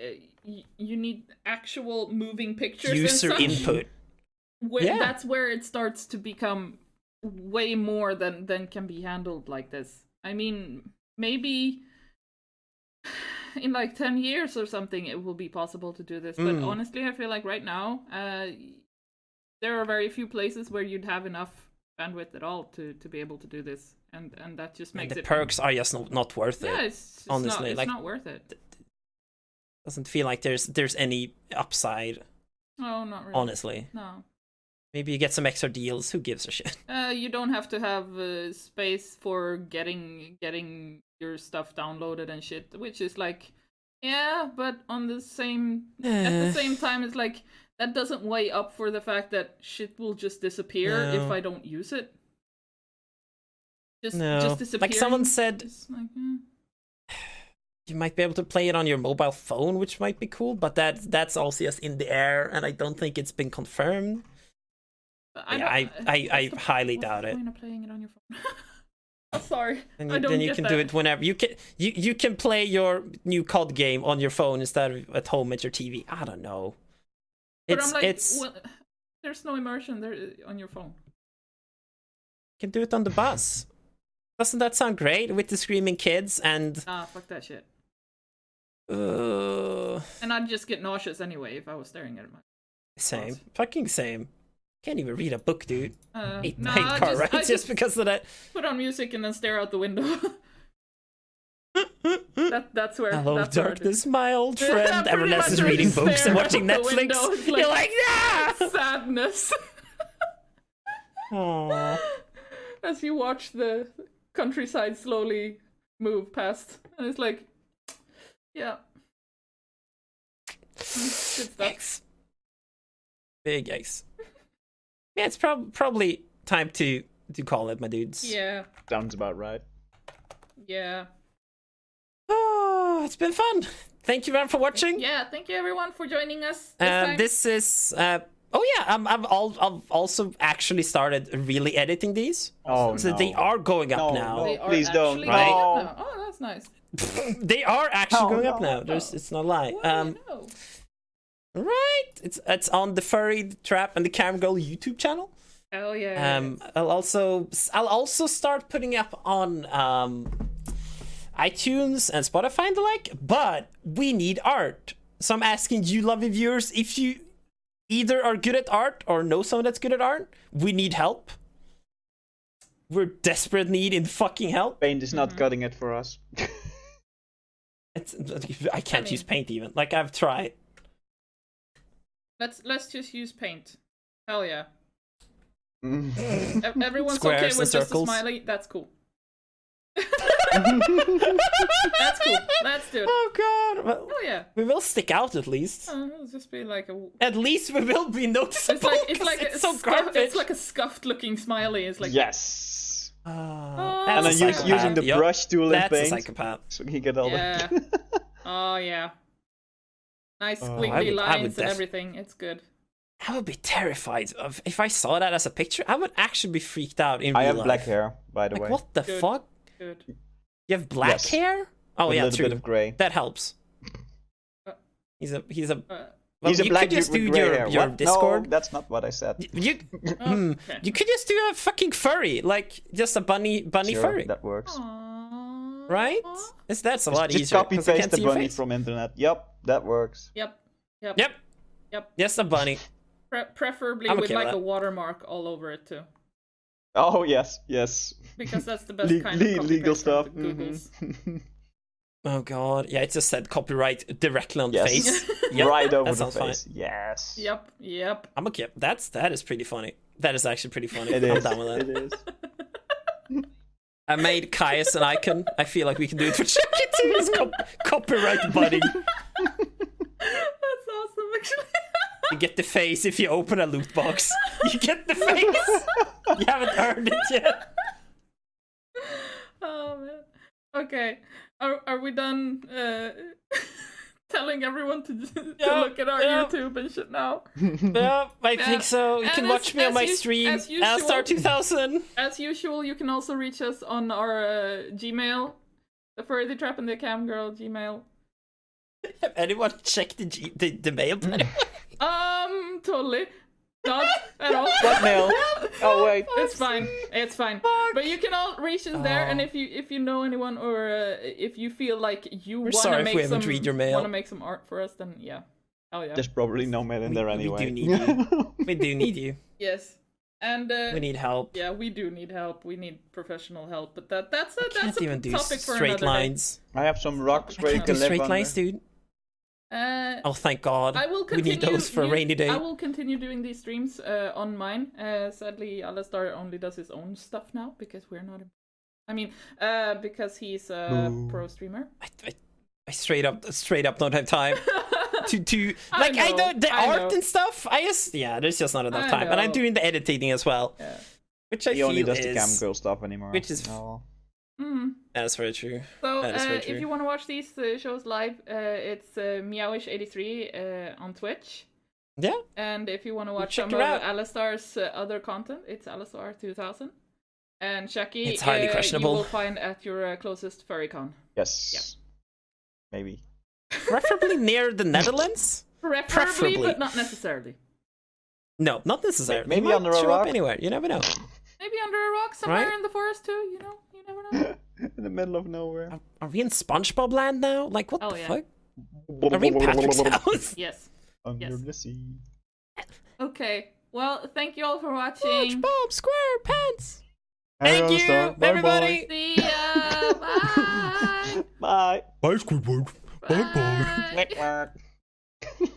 you need actual moving pictures. User and input. That's where it starts to become way more than can be handled like this. I mean, maybe in like 10 years or something it will be possible to do this, but honestly I feel like right now there are very few places where you'd have enough bandwidth at all to be able to do this, and that just makes the perks are just not worth it. Yeah, it's honestly, it's not worth it. Doesn't feel like there's any upside. Oh, not really. Honestly, no. Maybe you get some extra deals. Who gives a shit? You don't have to have space for getting your stuff downloaded and shit, which is like, yeah, but on the same at the same time, it's like that doesn't weigh up for the fact that shit will just disappear if I don't use it. Just disappear. Like someone said, like, you might be able to play it on your mobile phone, which might be cool, but that's also just in the air, and I don't think it's been confirmed. I highly doubt it. What's the point of playing it on your phone? I'm sorry. Then you can do it whenever you can play your new COD game on your phone instead of at home at your TV. I don't know. But I'm like, there's no immersion there on your phone. You can do it on the bus. Doesn't that sound great with the screaming kids and? Fuck that shit. And I'd just get nauseous anyway if I was staring at it. Same, fucking same. Can't even read a book, dude. Hate car rides just because of that. Put on music and then stare out the window. that's where. Hello, darkness, my old friend. Everyone else is reading books and watching Netflix. Like, you're like, nah! Sadness. Aww. As you watch the countryside slowly move past, and it's like, yeah. Good stuff. Yikes. Big yikes. Yeah, it's probably time to call it, my dudes. Yeah. Sounds about right. Yeah. Oh, it's been fun. Thank you everyone for watching. Yeah, thank you everyone for joining us. This is I've also actually started really editing these. Oh, so they are going up now. No, please don't. Right? Oh, that's nice. They are actually going up now. It's not a lie. Right, it's on the Furry, the Trap, and the Camgirl YouTube channel. Oh yeah. I'll also start putting up on iTunes and Spotify and the like. But we need art, so I'm asking you, lovely viewers, if you either are good at art or know someone that's good at art. We need help. We're desperate need in fucking help. Paint is not cutting it for us. I can't use paint even. Like I've tried. Let's just use paint. Hell yeah. Everyone's Squares okay with just a smiley. That's cool. That's cool. Let's do it. Oh god. Well, oh yeah. We will stick out at least. It'll just be like a. At least we will be noticeable. It's so garbage. It's like a scuffed looking smiley. It's like yes. And then using the brush tool in paint. That's a psychopath. So you get all that. Oh yeah. Nice squiggly lines and everything. It's good. I would be terrified of if I saw that as a picture. I would actually be freaked out in real life. I have black hair, by the way. What the fuck? Good. You have black hair? Oh yeah, a little bit of gray. That helps. He's a. He's a you black could just dude do with gray hair. your Discord. No, that's not what I said. You could just do a fucking furry, like just a bunny sure, furry. That works. Aww. Right? That's a lot just easier. Just copy paste the bunny from internet. Yep, that works. Yep. Just a bunny. Preferably with like a watermark all over it too. Oh yes. Because that's the best kind of legal stuff. Oh god, yeah, it just said copyright directly on the face. Yep. Right over the face. Fine. Yes. Yep. I'm okay. That is pretty funny. That is actually pretty funny. I'm down with that. It is. I made Caius an icon. I feel like we can do it for Chucky too. His copyright buddy. That's awesome, actually. You get the face if you open a loot box. You get the face. You haven't earned it yet. Okay. Are we done telling everyone to look at our YouTube and shit now? Yeah, I think so. You can watch me on my stream, Alastar 2000. As usual, you can also reach us on our Gmail, thefurrythetrapandthecamgirl Gmail. Have anyone checked the mail? Totally. Not at all. What mail? Oh wait, it's fine. It's fine. But you can all reach us there, and if you know anyone, or if you feel like you want to make some art for us, then yeah. Oh yeah. There's probably no mail in there anyway. We do need you. We do need you. Yes. And we need help. Yeah, we do need help. We need professional help. But that's a topic for straight lines. Day. I have some rocks where you can live straight lines, dude. Oh, thank God. We need those for a rainy day. I will continue doing these streams on mine. Sadly, Alastar only does his own stuff now because we're not. Because he's a pro streamer. I straight up don't have time to like I know the art and stuff. There's just not enough time, and I'm doing the editing as well. Yeah. Which I feel only does the Camgirl stuff anymore. Which is That's very true. So if you want to watch these shows live, it's Meowish83 on Twitch. Yeah. And if you want to watch some of Alastar's other content, it's Alastar 2000. And Shaki, it's highly questionable. You will find at your closest FurryCon. Yes. Yeah. Maybe. Preferably near the Netherlands. Preferably, but not necessarily. No, not necessarily. Maybe under a rock. Anywhere. You never know. Maybe under a rock somewhere in the forest too. You know, you never know. In the middle of nowhere. Are we in SpongeBob land now? Like what the fuck? Are we in Patrick's house? Yes. Under the sea. Okay. Well, thank you all for watching. SpongeBob SquarePants. Thank you, everybody. See ya. Bye. Bye. Bye, Squidward. Bye bye. Bye.